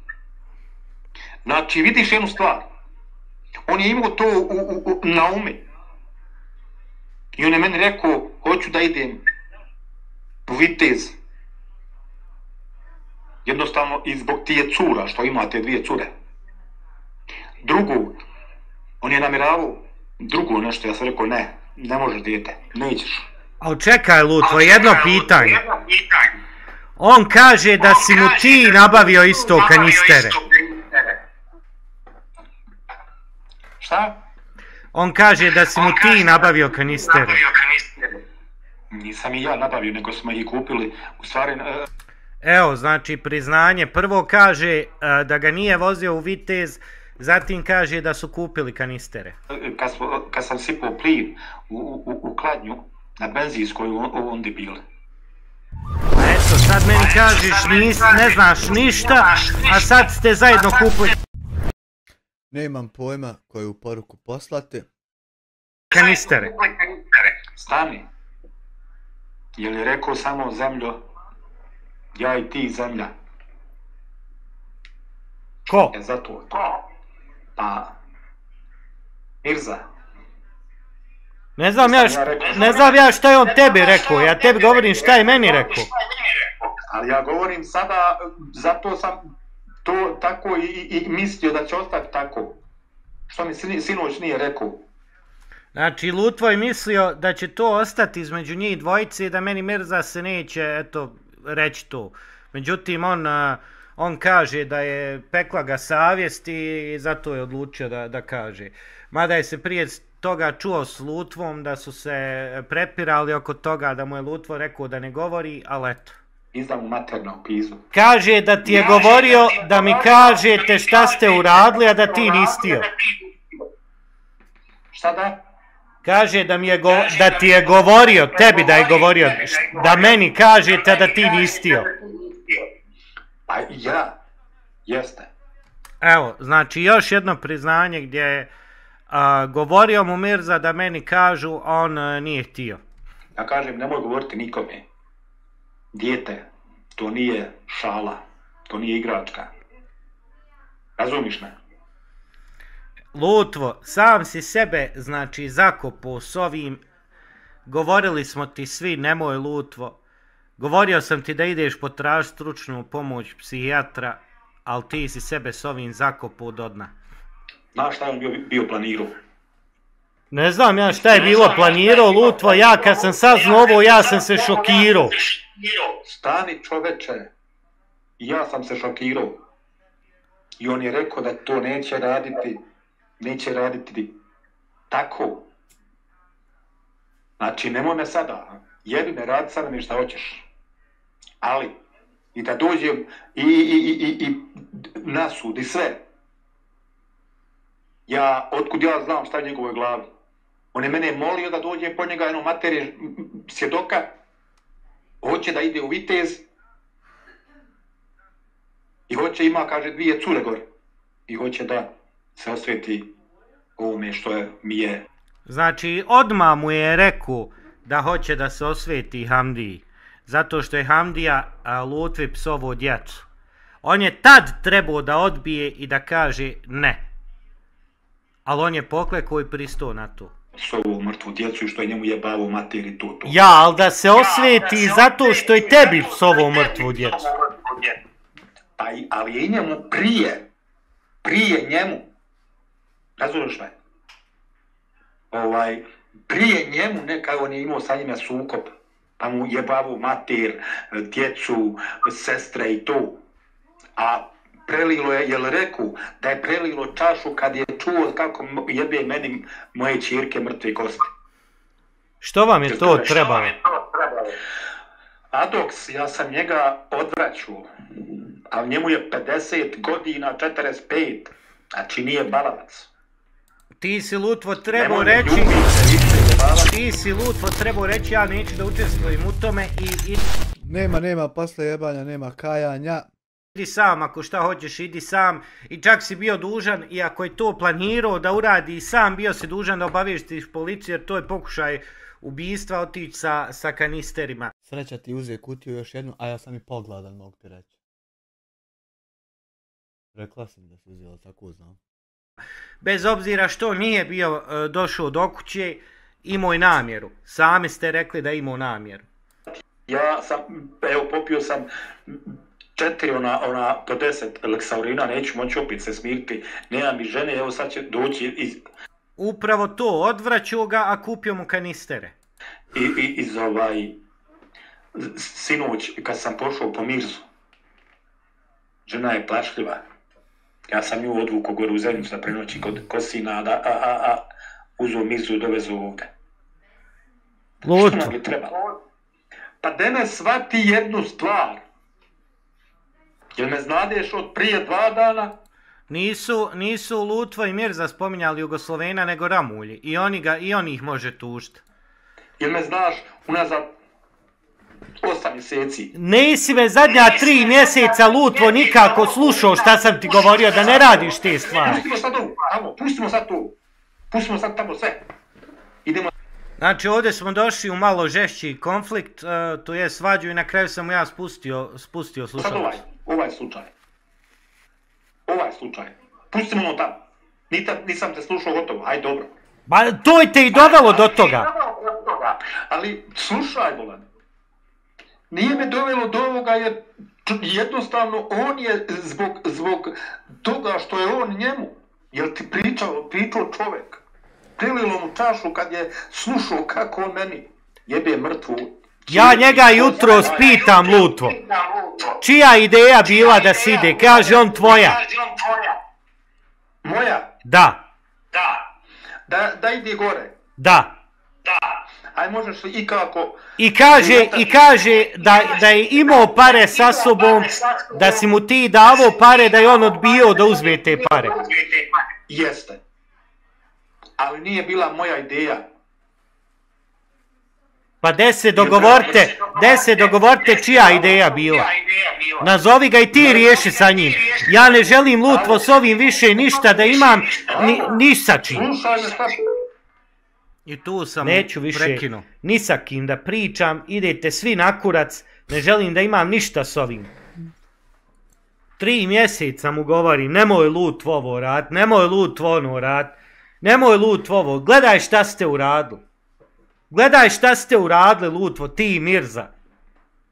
[SPEAKER 6] Znači, vidiš jednu stvar, on je imao to na ume. I on je meni rekao, hoću da idem u Vitez. Jednostavno i zbog tije cura, što imate dvije cure. Drugo, on je namjeravao drugo nešto, ja sam rekao ne možeš dijete, nećeš.
[SPEAKER 1] Ali čekaj, Lutvo, jedno pitanje. On kaže da si mu ti nabavio isto kanistere.
[SPEAKER 6] Šta?
[SPEAKER 1] On kaže da si mu ti nabavio kanistere.
[SPEAKER 6] Nisam i ja nabavio, nego smo ih kupili, u stvari...
[SPEAKER 1] Evo, znači priznanje. Prvo kaže da ga nije vozio u Vitez, zatim kaže da su kupili kanistere.
[SPEAKER 6] Kad sam sipao plin u Kladnju, na benzinskoj onda bile.
[SPEAKER 1] Eto, sad meni kažeš ne znaš ništa, a sad ste zajedno kupili
[SPEAKER 2] Nemam pojma koju poruku poslati.
[SPEAKER 1] kanistere.
[SPEAKER 6] Stani. Je li rekao samo zemljo, ja i ti zemlja?
[SPEAKER 1] Ko?
[SPEAKER 6] Zato. Pa, Mirza.
[SPEAKER 1] Ne znam ja šta je on tebi rekao, ja tebi govorim šta je meni rekao.
[SPEAKER 6] Ali ja govorim sada, zato sam to tako i mislio da će ostati tako. Što mi sinoć nije rekao.
[SPEAKER 1] Znači, Lutvo je mislio da će to ostati između njih dvojice i da meni Mirza se neće, eto, reći to. Međutim, on kaže da je pekla ga savjest i zato je odlučio da kaže. Mada je se prije toga čuo s Lutvom da su se prepirali oko toga, da mu je Lutvo rekao da ne govori, ali eto.
[SPEAKER 6] Izdam u maternom pizu.
[SPEAKER 1] Kaže da ti je govorio da mi kažete šta ste uradili, a da ti nisi htio.
[SPEAKER 6] Šta da?
[SPEAKER 1] Kaže da ti je govorio, tebi da je govorio, da meni kažete da ti nisi htio.
[SPEAKER 6] Pa ja, jeste.
[SPEAKER 1] Evo, znači još jedno priznanje gdje je govorio mu Mirza da meni kažu, a on nije htio.
[SPEAKER 6] Ja kažem, nemoj govoriti nikome. Dijete, to nije šala, to nije igračka. Razumiš me?
[SPEAKER 1] Lutvo, sam si sebe, znači, zakopao s ovim. Govorili smo ti svi, nemoj Lutvo. Govorio sam ti da ideš potražiti stručnu pomoć psihijatra, ali ti si sebe s ovim zakopao do dna.
[SPEAKER 6] Znaš šta je on bio planirao?
[SPEAKER 1] Ne znam ja šta je bilo planirao, Lutvo, ja kad sam saznao ovo, ja sam se šokirao.
[SPEAKER 6] Stani čoveče, ja sam se šokirao. I on je rekao da to neće raditi tako. Znači, nemoj me sada, jebi me, radi sada mi šta hoćeš. Ali, i da dođem i na sud i sve. Otkud ja znam šta je u njegovoj glavi. On je mene molio da dođem po njega jednom materije svjedoka. Hoće da ide u Vitez. I hoće ima, kaže, 2 cure gore. I hoće da se osveti ovome što mi je.
[SPEAKER 1] Znači, odmah mu je rekao da hoće da se osveti Hamdiji. Zato što je Hamdija Lutvi psovo djecu. On je tad trebao da odbije i da kaže ne. Ali on je poklekao i pristao na to.
[SPEAKER 6] Psovo mrtvu djecu i što je njemu jebavo materi to.
[SPEAKER 1] Ja, ali da se osveti zato što je tebi psovo mrtvu djecu.
[SPEAKER 6] Pa, ali je i njemu prije njemu. Razumiješ me? Prije njemu neka on je imao sa njima sukob. Pa mu jebavo mater, djecu, sestre i to. A prelilo je, jel rekao, da je prelilo čašu kad je čuo kako jebe meni moje ćirke mrtve kosti.
[SPEAKER 1] Što vam je to trebalo?
[SPEAKER 6] Adoks, ja sam njega odvraćao, a njemu je 50 godina, 45, znači nije balavac.
[SPEAKER 1] Ti si Lutvo trebao reći, ja neću da učestvujem u tome i...
[SPEAKER 2] Nema, posle jebanja, nema kajanja.
[SPEAKER 1] Idi sam, ako šta hoćeš, idi sam. I čak si bio dužan, i ako je to planirao da uradi i sam, bio si dužan da obavijestiš policiju, jer to je pokušaj ubijstva otići sa kanisterima.
[SPEAKER 2] Sreća ti uze kutiju još jednu, a ja sam i pogladan, mogu ti reći. Rekla sam da si uzela, tako znam.
[SPEAKER 1] Bez obzira što nije bio došao do kuće, imao je namjeru. Sami ste rekli da imao namjeru.
[SPEAKER 6] Ja sam, evo, popio sam 4 ona po 10 leksaurina, neću moći opet se smiriti, nema mi žene, evo sad će doći iz...
[SPEAKER 1] Upravo to, odvraćao ga, a kupio mu kanistere.
[SPEAKER 6] Iz sinoć, kad sam pošao po Mirzu, žena je plašljiva. Ja sam nju odvukao gore u zemljicu da prenoći kod sina, a uzeo Mirzu i dovezu ovdje. Što nam je trebalo? Pa da ne shvati jednu stvar. Jel me znadeš od prije 2 dana?
[SPEAKER 1] Nisu Lutvo i Mirza spominjali Jugoslovena, nego Ramulji. I oni ih može tužiti.
[SPEAKER 6] Jel me znaš unazad 8 mjeseci?
[SPEAKER 1] Nisi me zadnja 3 mjeseca Lutvo nikako slušao šta sam ti govorio, da ne radiš te stvari.
[SPEAKER 6] Pustimo sad tamo sve. Idemo.
[SPEAKER 1] Znači ovdje smo došli u malo žešći konflikt, to je svađu i na kraju sam mu ja spustio slušalicu.
[SPEAKER 6] Sad ovaj slučaj. Pustimo ono tamo. Nisam te slušao gotovo, hajde dobro.
[SPEAKER 1] Ba to je te i dovelo do toga.
[SPEAKER 6] Ali slušaj, Bolan. Nije me dovelo do ovoga jer jednostavno on je zbog toga što je on njemu. Jel ti pričao čovjek? Prililo mu čašu kad je slušao kako on meni jebe mrtvu.
[SPEAKER 1] Ja njega jutros pitam, Lutvo. Čija ideja bila da si ide? Kaže on tvoja.
[SPEAKER 6] Moja?
[SPEAKER 1] Da.
[SPEAKER 6] Da ide gore?
[SPEAKER 1] Da.
[SPEAKER 6] Aj možeš li ikako...
[SPEAKER 1] I kaže da je imao pare sa sobom, da si mu ti davao pare, da je on odbio da uzme te pare.
[SPEAKER 6] Jeste. Ali nije bila moja ideja.
[SPEAKER 1] Pa de se dogovorite čija ideja bila. Nazovi ga i ti riješi sa njim. Ja ne želim, Lutvo, s ovim više ništa da imam, ni sa čim. I tu sam neću više ni sa kim da pričam, idete svi na kurac, ne želim da imam ništa s ovim. 3 mjeseca mu govorim, nemoj Lutvo ovo rad, nemoj Lutvo ono rad, nemoj Lutvo ovo, gledaj šta ste uradili. Gledaj šta ste uradili, Lutvo, ti i Mirza.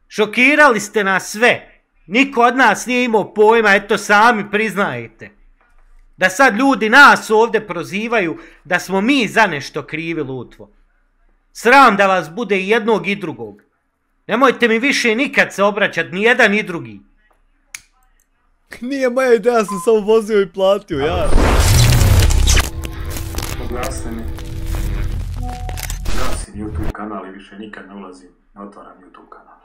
[SPEAKER 1] Šokirali ste nas sve. Niko od nas nije imao pojma, eto sami priznajete. Da sad ljudi nas ovdje prozivaju da smo mi za nešto krivi, Lutvo. Sram da vas bude i jednog i drugog. Nemojte mi više nikad se obraćati, ni jedan ni drugi.
[SPEAKER 2] Nije moja ideja, sam samo vozio i platio, ja.
[SPEAKER 6] Oglasne mi. Gasim YouTube kanal i više nikad ne ulazim, ne otvaram YouTube kanal.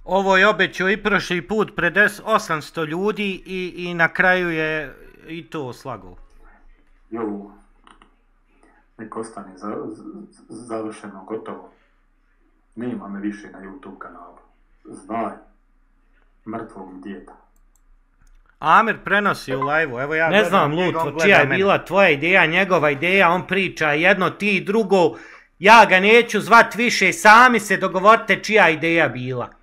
[SPEAKER 1] Ovo je obećao i prošli put pred 800 ljudi i na kraju je i to slagao.
[SPEAKER 6] Jo, nek ostane završeno, gotovo. Nema me više na YouTube kanalu. Znaj, mrtvog djeta.
[SPEAKER 1] Amir prenosi u live-u, evo ja ne znam, Lutvo, čija je bila tvoja ideja, njegova ideja, on priča jedno, ti drugo, ja ga neću zvat više, sami se dogovorite čija ideja bila.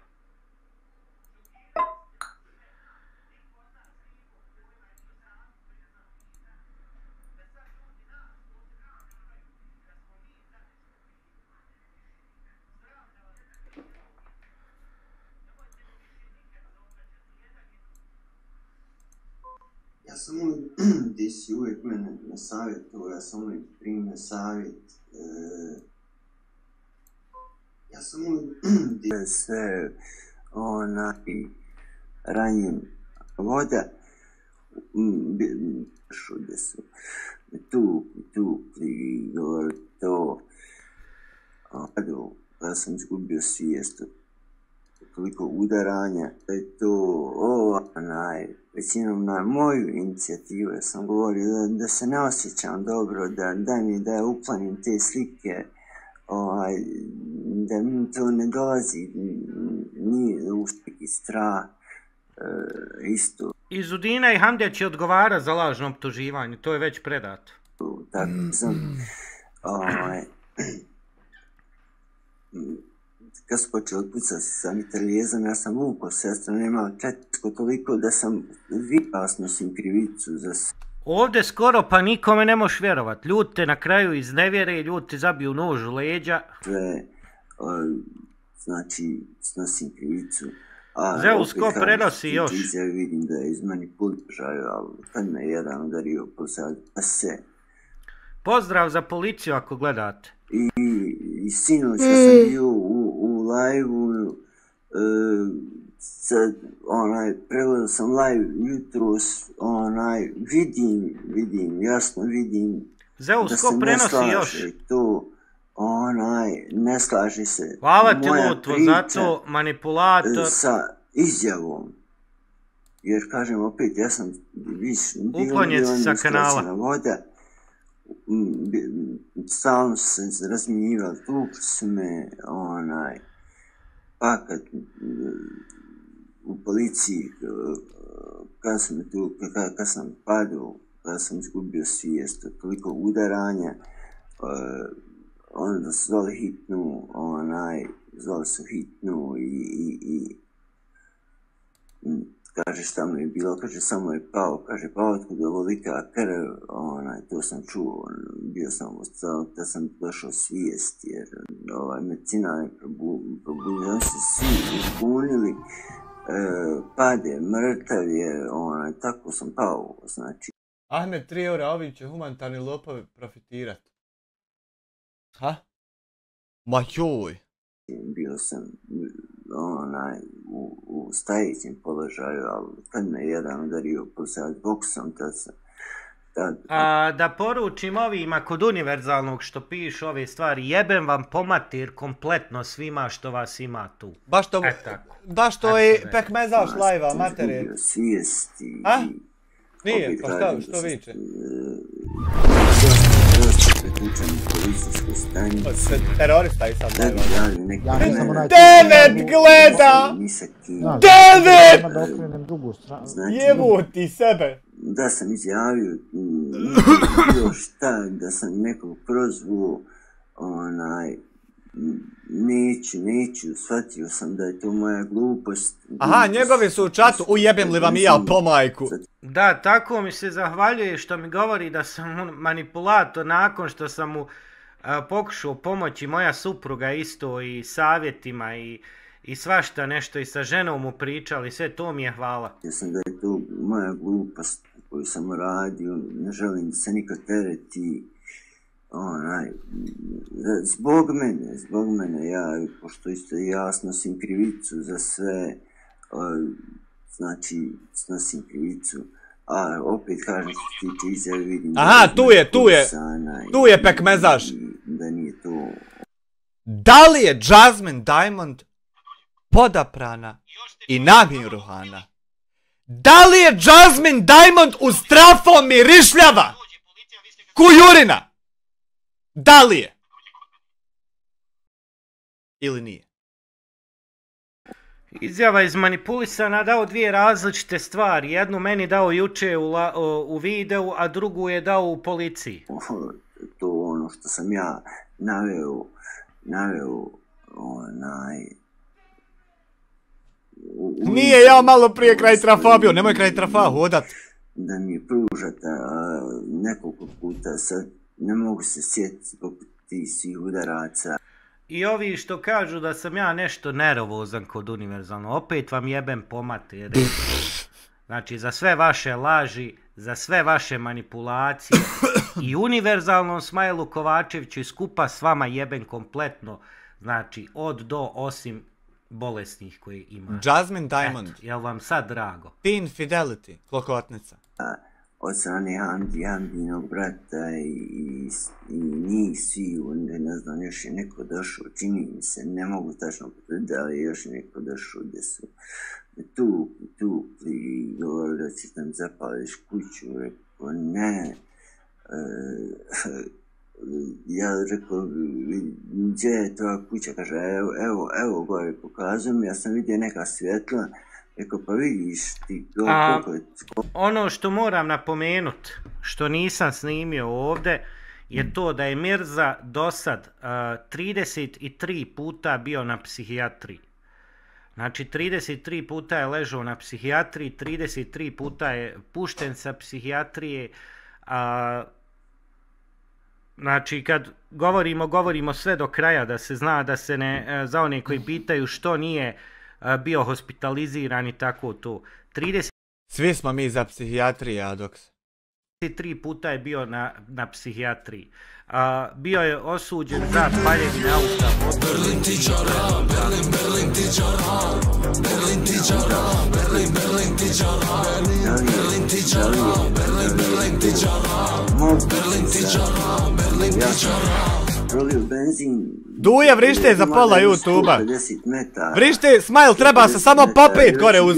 [SPEAKER 8] Ja sam gdje si uvijek mene savjetovao, ja sam uvijek primio savjet. Ja sam uvijek gdje sve ranjem voda, gdje su tukli, govori to. Ja sam izgubio svijest od toliko udaranja, da je to većinom na moju inicijativu. Ja sam govorio da se ne osjećam dobro, da uklanim te slike, da mi to ne dolazi, nije ušteki strah, isto.
[SPEAKER 1] Izudina i Hamdija će odgovara za lažno optuživanje, to je već predato.
[SPEAKER 8] Tako sam, kad su počeli pucati sa mitraljezom, ja sam vukao sestru, nemao četko toliko da sam vikao snosim krivicu za sve.
[SPEAKER 1] Ovdje skoro pa nikome ne moš vjerovat. Ljudi te na kraju iznevjere, ljudi te zabiju nož u leđa.
[SPEAKER 8] Sve, znači, snosim krivicu.
[SPEAKER 1] Zeus ko prenosi još?
[SPEAKER 8] Ja vidim da je izmanipulišaju, ali kad me jedan udario posad, a se.
[SPEAKER 1] Pozdrav za policiju ako gledate.
[SPEAKER 8] I sinoć kad sam bio u live-u, sad, pregledao sam live jutros, jasno vidim
[SPEAKER 1] Zeus,
[SPEAKER 8] da
[SPEAKER 1] ko
[SPEAKER 8] se
[SPEAKER 1] prenosi
[SPEAKER 8] ne
[SPEAKER 1] još?
[SPEAKER 8] slaže to, ne slaže se
[SPEAKER 1] hvala ti,
[SPEAKER 8] moja
[SPEAKER 1] Lutvo,
[SPEAKER 8] priča
[SPEAKER 1] zato manipulator.
[SPEAKER 8] sa izjavom jer kažem opet, ja sam
[SPEAKER 1] uklonjeci sa kanala.
[SPEAKER 8] Voda, stalno su se razminjivali, tukli su me, pa kad u policiji, kad sam padao, kada sam izgubio svijest, toliko udaranja, onda su zvali hitnu, zvali su hitnu i kaže šta mu je bilo, kaže samo je pao, kaže pa otkud ovolika krv, to sam čuo, bio sam da sam došao svijest, jer medicina je probudila, oni se svi uzbunili, pade, mrtav je, tako sam pao, znači.
[SPEAKER 2] Ahmed 3 eura, ovi će humanitarni lopovi profitirat. Ha? Ma joj.
[SPEAKER 8] Bio sam u stajećem položaju, ali kad me jedan udario po boksom, tad sam...
[SPEAKER 1] Da poručim ovima kod univerzalnog što pišu ove stvari, jebem vam pomatir kompletno svima što vas ima tu.
[SPEAKER 2] Baš to je pekmezaš live-a, materijal.
[SPEAKER 8] Svijesti...
[SPEAKER 2] A? Nije, pa što viče? Terorista i sad live-a. 9 gleda! 9! Jebu ti sebe!
[SPEAKER 8] Da sam izjavio bilo šta, da sam nekog prozvuo, neću, shvatio sam da je to moja glupost.
[SPEAKER 2] Aha, njegovi su u čatu, ujebem li vam i ja po majku.
[SPEAKER 1] Da, tako mi se zahvaljuje što mi govori da sam manipulator nakon što sam mu pokušao pomoći, moja supruga isto i savjetima i svašta nešto i sa ženom mu pričali, sve to mi je hvala.
[SPEAKER 8] Ja sam da je to moja glupost koju sam radio, ne želim da se nikad tereti, zbog mene, ja, pošto isto ja snosim krivicu za sve, znači snosim krivicu, a opet kažem što ti tiče izjave vidim...
[SPEAKER 2] Aha, tu je pekmezaš.
[SPEAKER 8] Da nije to...
[SPEAKER 2] Da li je Jasmine Diamond podaprana i namiruhana? Da li je Jasmine Diamond uz trafo mirišljava? Kujurina! Da li je? Ili nije?
[SPEAKER 1] Izjava izmanipulisana, dao dvije različite stvari. Jednu meni dao juče u videu, a drugu je dao u policiji.
[SPEAKER 8] To ono što sam ja naveo
[SPEAKER 2] Nije ja malo prije kraj trafa bio, nemoj kraj trafa hodat.
[SPEAKER 8] Da mi pružate nekoliko puta, sad ne mogu se sjetiti zbog tih svih udaraca.
[SPEAKER 1] I ovi što kažu da sam ja nešto nervozan kod univerzalno, opet vam jebem pomatir. Znači za sve vaše laži, za sve vaše manipulacije i univerzalnom Smajlu Kovačeviću i skupa s vama jebem kompletno, znači od do osim bolesnih koji ima.
[SPEAKER 2] Jasmine Diamond.
[SPEAKER 1] Eto, jel vam sad drago?
[SPEAKER 2] Teen Fidelity, klokotnica.
[SPEAKER 8] Od strane Hamdinog brata i njih svi, ne znam, još je neko došao, čini mi se, ne mogu tačno potvrditi, ali još je neko došao gdje su tukli i govorili da ćeš nam zapališ kuću, rekao ne, ja rekao, gdje je tvoja kuća, kaže, evo gore pokazujem, ja sam vidio neka svjetla, rekao, pa vidiš ti koliko je...
[SPEAKER 1] Ono što moram napomenut, što nisam snimio ovdje, je to da je Mirza do sad 33 puta bio na psihijatriji. Znači 33 puta je ležao na psihijatriji, 33 puta je pušten sa psihijatrije. Znači kad govorimo sve do kraja, da se zna, da se ne, za one koji pitaju što nije bio hospitaliziran i tako to.
[SPEAKER 2] Svi smo mi za psihijatrije, Adoks.
[SPEAKER 1] 33 puta je bio na psihijatriji. Bio je osuđen za paljenje auta. Berlin ti čara, Berlin ti čara, Berlin ti čara, Berlin ti čara, Berlin ti čara, Berlin ti čara, Berlin ti čara, Berlin ti čara.
[SPEAKER 8] prolio benzin.
[SPEAKER 2] Duje, vrište za pola YouTube-a.
[SPEAKER 8] 150 metara.
[SPEAKER 2] Vrište, Smile, treba se samo popet gore uz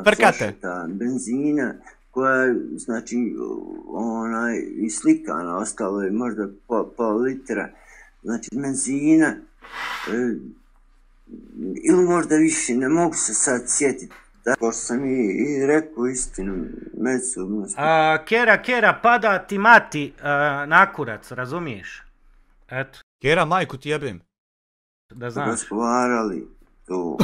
[SPEAKER 2] prkate.
[SPEAKER 8] Benzina koja, znači, i slikana, ostalo je možda pol litra, znači, benzina, ili možda više, ne mogu se sad sjetiti. Tako što sam i rekao istinu, međusobno.
[SPEAKER 1] Kera, pada ti mati na kurac, razumiješ? Eto.
[SPEAKER 2] Kera, majku ti jebim.
[SPEAKER 1] Da znaš.
[SPEAKER 8] Razgovarali to,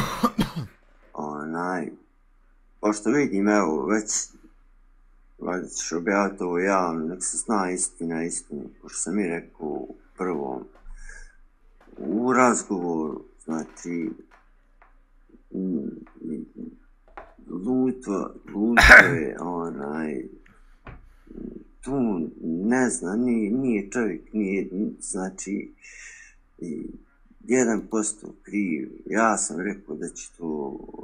[SPEAKER 8] pošto vidim, evo, već, valjda ćeš objaviti ovo javno, nek se zna istina, pošto sam i rekao u prvom, u razgovoru, znači, Lutva je, tu ne zna, nije čovjek, nije, znači, 1% kriv. Ja sam rekao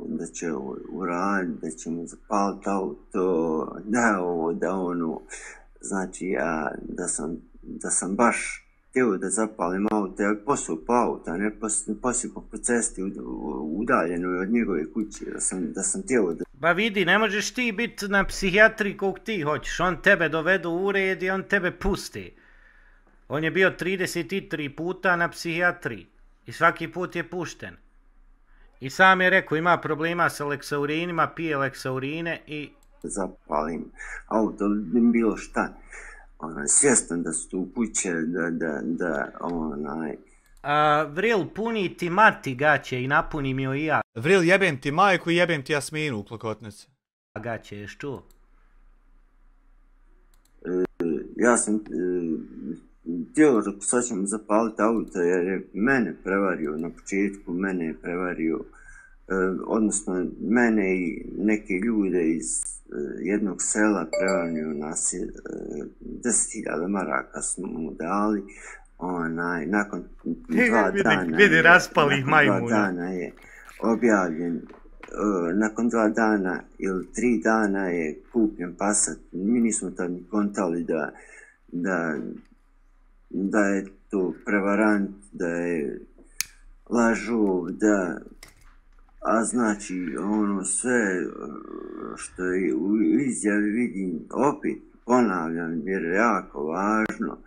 [SPEAKER 8] da će ovo uraditi, da će mu zapaliti auto, da ovo, da ono, znači, ja, da sam baš htio da zapalim auto, ja posao po auto, a ne posao po cesti udaljenoj od njegove kuće, da sam htio da...
[SPEAKER 1] Ba vidi, ne možeš ti biti na psihijatriji koliko ti hoćeš, on tebe dovedu u ured i on tebe pusti. On je bio 33 puta na psihijatriji i svaki put je pušten. I sam je rekao, ima problema sa leksaurinima, pije leksaurine i...
[SPEAKER 8] Zapalim auto, bilo šta. Svjestan da su tu kuće,
[SPEAKER 1] Vril, puni ti mati gaće i napunim joj i ja.
[SPEAKER 2] Vril, jebem ti majku i jebem ti Jasminu u Klokotnici.
[SPEAKER 1] Gaće, ješ čuo?
[SPEAKER 8] Ja sam htio, sad ćemo zapaliti auto jer je mene prevario na početku, odnosno mene i neke ljude iz jednog sela prevario nas je 10.000 maraka smo mu dali, nakon 2 dana
[SPEAKER 1] vidi raspalih majmuna.
[SPEAKER 8] 2 dana je objavljen, nakon 2 dana ili 3 dana je kupljen Passat. Mi nismo tad ni kontali da je to prevarant, da je lažov, a znači ono sve što je u izjavi vidim, opet ponavljam jer je jako važno,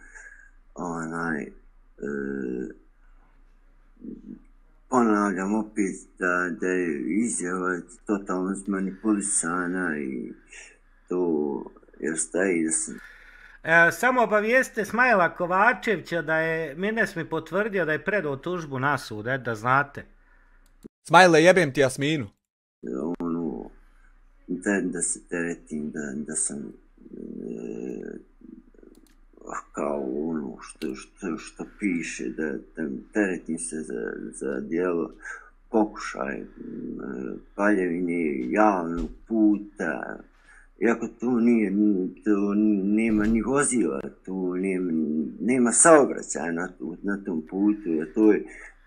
[SPEAKER 8] ponavljam opet da je izjava totalno zmanipulisana i to jer staji da sam...
[SPEAKER 1] Samo obavijeste Smajla Kovačevića da je, Mines mi potvrdio da je predao tužbu na sud, da znate.
[SPEAKER 2] Smajle, jebem ti Jasminu.
[SPEAKER 8] Da se teretim, da sam kao ono što piše, da teretim se za djelo pokušaj paljevine javnog puta, iako tu nema ni vozila, tu nema saobraćaja na tom putu, jer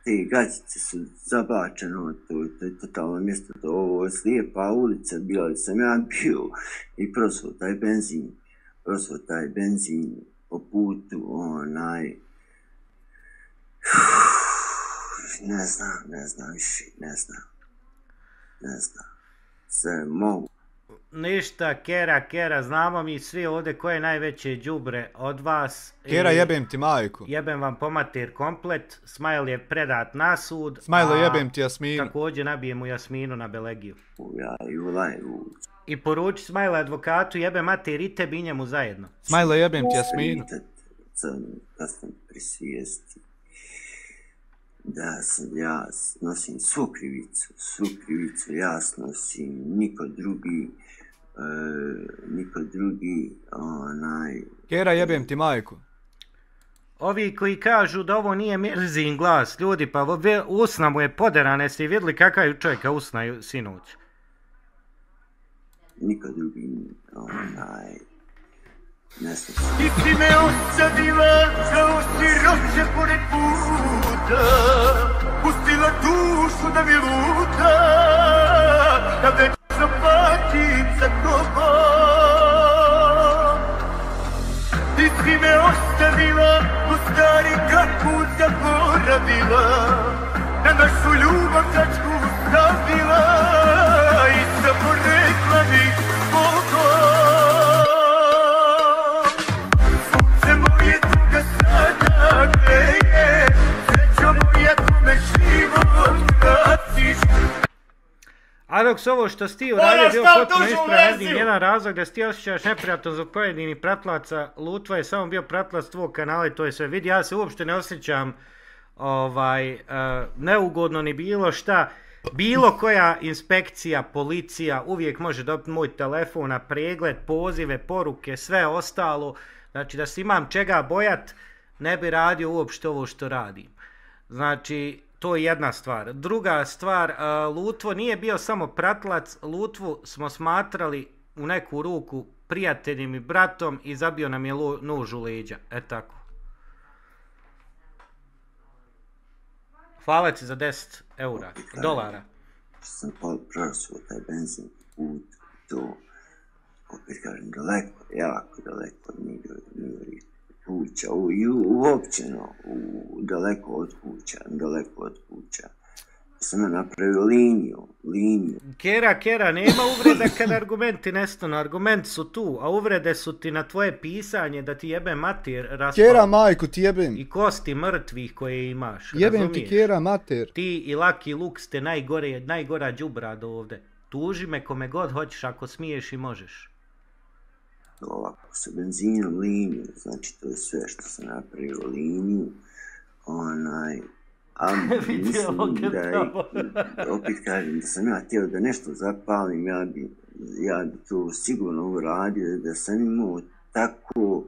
[SPEAKER 8] te gaćice su zabačene, to je totalno mjesto, ovo je slijepa ulica, bila sam ja bio i prosvao taj benzin po putu, ne znam više, ne znam, sve mogu.
[SPEAKER 1] Ništa, Kera, znamo mi svi ovdje ko je najveće đubre od vas.
[SPEAKER 2] Kera, jebem ti majku.
[SPEAKER 1] Jebem vam pomater komplet, Smile je predat na sud.
[SPEAKER 2] Smile, jebem ti Jasminu.
[SPEAKER 1] Također nabijem u Jasminu na Belegiju.
[SPEAKER 8] Ja
[SPEAKER 1] I poruči Smile advokatu, jebem mater i tebi i njemu zajedno.
[SPEAKER 2] Smile, jebem ti Jasminu.
[SPEAKER 8] Kad sam pri svijesti da ja nosim svu krivicu ja snosim, niko drugi,
[SPEAKER 2] Kera, jebem ti majku.
[SPEAKER 1] Ovi koji kažu da ovo nije Mirzin glas, ljudi, pa usna mu je poderana, jeste vidjeli kakav je čovjeka usna sinoć?
[SPEAKER 8] Niko drugi, ne slušam.
[SPEAKER 9] Ti si me osadila za ustiroće pored puta, pustila dušu da mi luta, da večno patim za tobom. Ti si me ostavila u stari zaboravila, na našu ljubav tačku stavila i samo rekla mi Bogom. Sunce moje tuga sada greje, srećo moja tu me život kratiš.
[SPEAKER 1] A dok s ovo što si ti uradio bio potpuno ispravan, jedan razlog da si ti osjećaš neprijatno zbog pojedinih pratlaca, Lutva je samo bio pratlac tvog kanala i to je sve. Vidi, ja se uopšte ne osjećam neugodno ni bilo šta. Bilo koja inspekcija, policija uvijek može dobiti moj telefon na pregled, pozive, poruke, sve ostalo. Znači da se imam čega bojat, ne bi radio uopšte ovo što radim. Znači, to je jedna stvar. Druga stvar, Lutvo nije bio samo pratlac, Lutvu smo smatrali u neku ruku prijateljem i bratom i zabio nam je nož u leđa. Tako. Hvala ti za 10 eura, dolara.
[SPEAKER 8] Sam prošao taj benzin put, to, opet kažem, daleko, jako daleko od Miri kuća, uopćeno, daleko od kuća. Sam ja napravio liniju.
[SPEAKER 1] Kera, nema uvreda kad argumenti nestanu, argumenti su tu, a uvrede su ti na tvoje pisanje da ti jebe mater raspao.
[SPEAKER 2] Kera majku ti jebem.
[SPEAKER 1] I kosti mrtvih koje imaš,
[SPEAKER 2] jebem
[SPEAKER 1] razumiješ?
[SPEAKER 2] Ti Kera mater.
[SPEAKER 1] Ti i Lucky Luke ste najgora đubrad ovdje. Tuži me kome god hoćeš ako smiješ i možeš.
[SPEAKER 8] Ovako, sa benzinom liniju, znači to je sve što sam napravio liniju, ali mislim da je, opet kažem, da sam ja htio da nešto zapalim, ja bi to sigurno uradio, da sam imao tako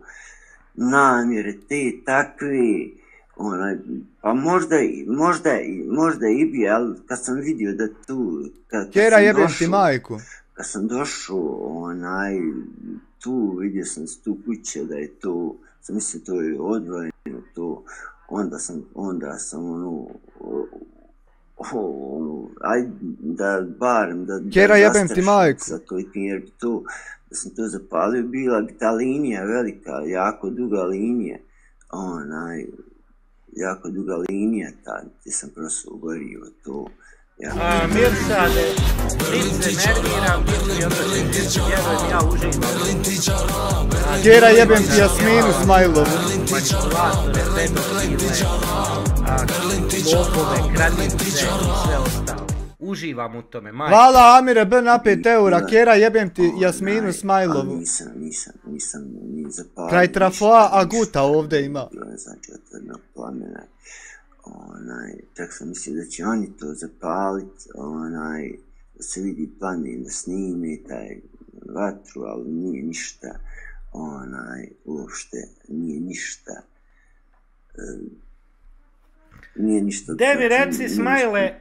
[SPEAKER 8] namjere, te takve, pa možda i bi, ali kad sam vidio da tu,
[SPEAKER 2] Kera jebem ti majku.
[SPEAKER 8] Kad sam došao, tu vidio sam tu kuće da je to, sam mislio to je odvojeno to, onda sam ajde da barem da
[SPEAKER 2] Kera jebem ti majku.
[SPEAKER 8] Za to, jer bi to, da sam to zapalio, bila bi ta linija velika, jako duga linija, jako duga linija, gdje sam prosto ugorio to.
[SPEAKER 1] Mirsade, niti se nerviram, vjerujem ja uživam.
[SPEAKER 2] Kera jebem ti Jasminu Smajlovu.
[SPEAKER 1] Manipulatore, pedofile, lopove, kradnice i sve ostalo. Uživam u tome, majke.
[SPEAKER 2] Hvala Amire B na 5 eura, Kera jebem ti Jasminu Smajlovu.
[SPEAKER 8] Nisam ni zapalio.
[SPEAKER 2] Kraj trafoa Aguta ovdje ima.
[SPEAKER 8] Znači od jednog plamena. Čak sam mislio da će oni to zapalit, da se vidi plamen, da snime taj vatru, ali nije ništa, uopšte nije ništa. Nije ništa.
[SPEAKER 1] Gde mi reci, Smajle,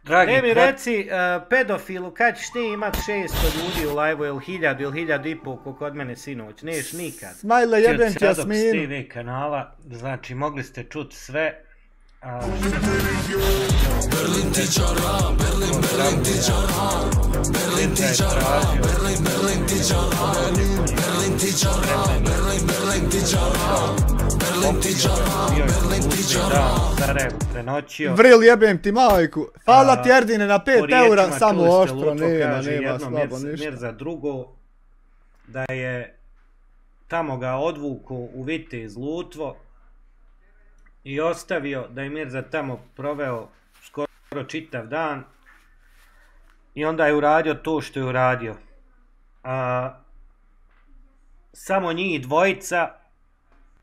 [SPEAKER 1] gde mi reci, pedofilu, kad ćeš ti imat 600 ljudi u live-u, ili 1000 ili 1500 ko kod mene sinoć, neš nikad.
[SPEAKER 2] Smajle jebem ti Jasminu.
[SPEAKER 1] TV kanala, znači mogli ste čuti sve.
[SPEAKER 9] Berlin ti čara, Berlin ti čara, Berlin ti čara, Berlin ti čara, Berlin ti čara, Berlin ti čara, Berlin ti čara, Berlin ti čara.
[SPEAKER 2] Vril jebem ti majku. Hvala ti Erdine na 5 eura, samo oštro, nema slabo ništa.
[SPEAKER 1] Mirza drugo, da je tamo ga odvuko u Vitez Lutvo i ostavio da je Mirza tamo proveo skoro čitav dan i onda je uradio to što je uradio. Samo njih dvojica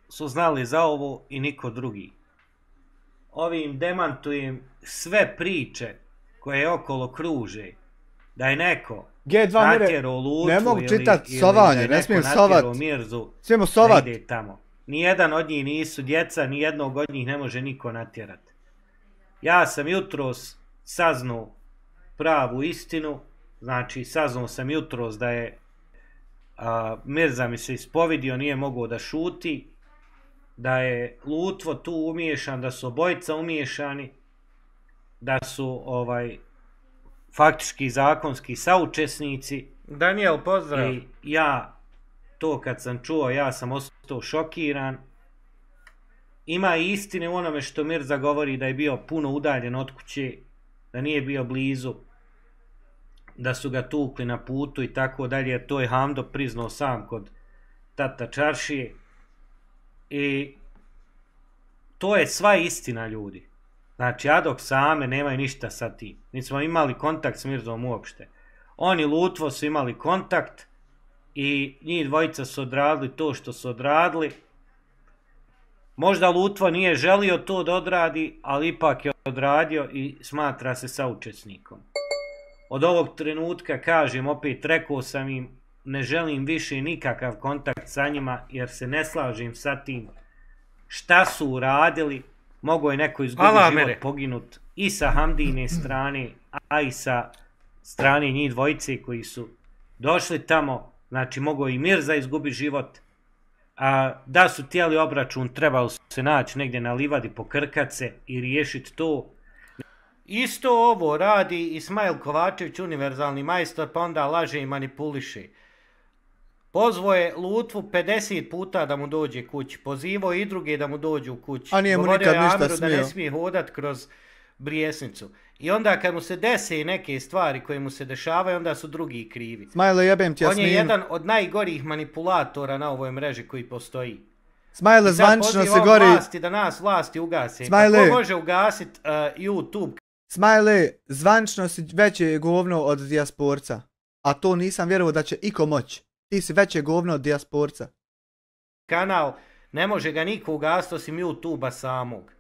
[SPEAKER 1] su znali za ovo i niko drugi. Ovim demantujem sve priče koje okolo kruže, da je neko natjerao Lutvu
[SPEAKER 2] ne mogu čitat sovanje, ne smijem sovat. Smijemo sovat.
[SPEAKER 1] Da ide tamo. Nijedan od njih nisu djeca, nijednog od njih ne može niko natjerati. Ja sam jutros saznao pravu istinu, znači saznao sam jutros da je Mirza mi se ispovidio, nije mogao da šuti, da je Lutvo tu umiješan, da su obojica umiješani, da su faktički zakonski saučesnici. Daniel, pozdrav. I ja, to kad sam čuo, ja sam ostao šokiran ima i istine u onome što Mirza govori da je bio puno udaljen od kuće, da nije bio blizu, da su ga tukli na putu i tako dalje. To je Hamdo priznao sam kod tata Čaršije. I to je sva istina, ljudi. Znači, Adok same nemaju ništa sa tim. Nismo imali kontakt s Mirzom uopšte. Oni Lutvo su imali kontakt i njih dvojica su odradili to što su odradili. Možda Lutvo nije želio to da odradi, ali ipak je odradio i smatra se saučesnikom. Od ovog trenutka, kažem, opet rekao sam im, ne želim više nikakav kontakt sa njima, jer se ne slažem sa tim šta su uradili. Mogo je neko izgubiti život, poginut i sa Hamdine strane, a i sa strane njih dvojice koji su došli tamo. Znači, mogo i Mirza izgubiti život. A da su tijeli obračun, trebalo se naći negdje na livadi, pokrkat se i riješiti to. Isto ovo radi Ismail Kovačević, univerzalni majstor, pa onda laže i manipuliše. Pozvao je Lutvu 50 puta da mu dođe kući, pozivao i druge da mu dođu kući.
[SPEAKER 2] A nije mu nikad ništa smio.
[SPEAKER 1] Da ne smije hodat kroz Brijesnicu. I onda kad mu se dese neke stvari koje mu se dešavaju, onda su drugi krivi.
[SPEAKER 2] Smajle, jebem ti Jasminu.
[SPEAKER 1] On je jedan od najgorih manipulatora na ovoj mreži koji postoji.
[SPEAKER 2] Smajle, zvančno se gori...
[SPEAKER 1] Vlasti da nas vlasti ugase.
[SPEAKER 2] Smajle.
[SPEAKER 1] Kako može ugasiti YouTube?
[SPEAKER 2] Smajle, zvančno si veće govno od dijasporca. A to nisam vjerovao da će iko moći. Ti si veće govno od dijasporca.
[SPEAKER 1] Kanal, ne može ga niko ugasiti osim YouTube-a samog.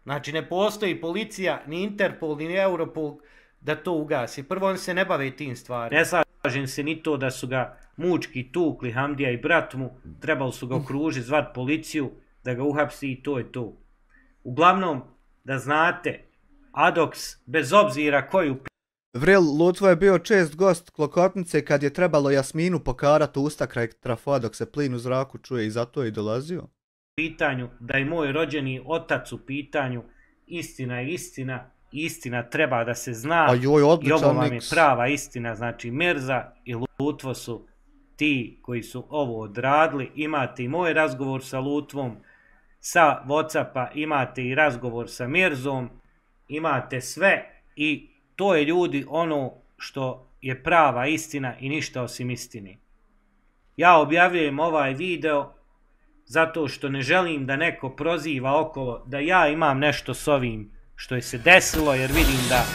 [SPEAKER 1] Znači, ne postoji policija, ni Interpol, ni Europol da to ugasi. Prvo, oni se ne bave tim stvarima. Ne slažem se ni to da su ga mučki tukli, Hamdija i brat mu. Trebali su ga okružiti, zvat policiju, da ga uhapsi i to je to. Uglavnom, da znate, Adoks, bez obzira koju...
[SPEAKER 2] Vril, Lutvo je bio čest gost Klokotnice kad je trebalo Jasminu pokarat usta kraj trafoa dok se plin u zraku čuje i zato je i dolazio.
[SPEAKER 1] Pitanju, da je moj rođeni otac u pitanju, istina je istina, istina treba da se zna.
[SPEAKER 2] Joj,
[SPEAKER 1] i ovo vam je prava istina, znači Mirza i Lutvo su ti koji su ovo odradili. Imate i moj razgovor sa Lutvom, sa Whatsappa, imate i razgovor sa Mirzom, imate sve i to je, ljudi, ono što je prava istina i ništa osim istine. Ja objavljujem ovaj video zato što ne želim da neko proziva okolo da ja imam nešto s ovim što je se desilo, jer vidim da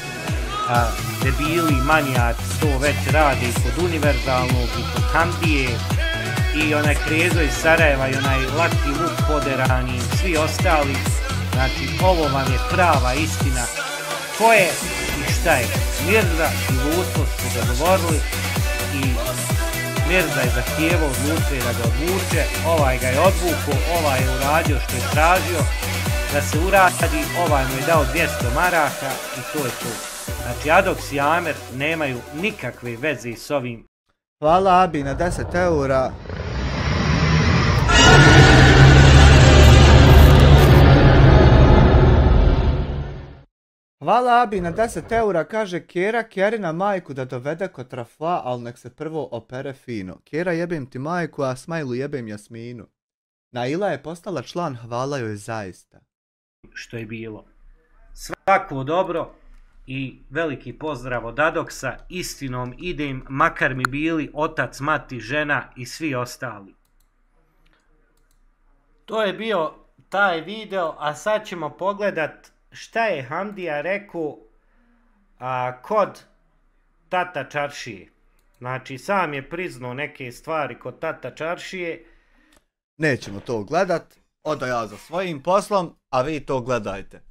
[SPEAKER 1] debili, manijaci to već rade i kod Univerzalnog i kod Hamdije i onaj Krezo iz Sarajeva i onaj Laki Vuk Poderani i svi ostali. Znači, ovo vam je prava istina. Ko je i šta je? Mirza i Lutvo su se dogovorili i Mirza je zahtijevao od Lutve da ga odvuče, ovaj ga je odvukao, ovaj je uradio što je tražio da se uradi, ovaj mu je dao 200 maraka i to je to. Znači, Adoks i Amer nemaju nikakve veze s ovim.
[SPEAKER 2] Hvala Abi na 10 eura. Hvala Abi na 10 eura, kaže Kera Kerina majku da dovede kod trafa, ali nek se prvo opere fino. Kera, jebem ti majku, a Smajlu jebem Jasminu. Naila je postala član, hvala joj zaista.
[SPEAKER 1] Što je bilo. Svako dobro i veliki pozdrav od Adoksa, istinom idem, makar mi bili otac, mati, žena i svi ostali. To je bio taj video, a sad ćemo pogledat šta je Hamdija rekao kod tata Čaršije. Znači, sam je priznao neke stvari kod tata Čaršije.
[SPEAKER 2] Nećemo to gledat, odo ja za svojim poslom, a vi to gledajte.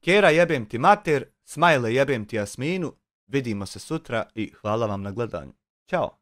[SPEAKER 2] Kera, jebem ti mater, Smajle, jebem ti Jasminu, vidimo se sutra i hvala vam na gledanju. Ćao!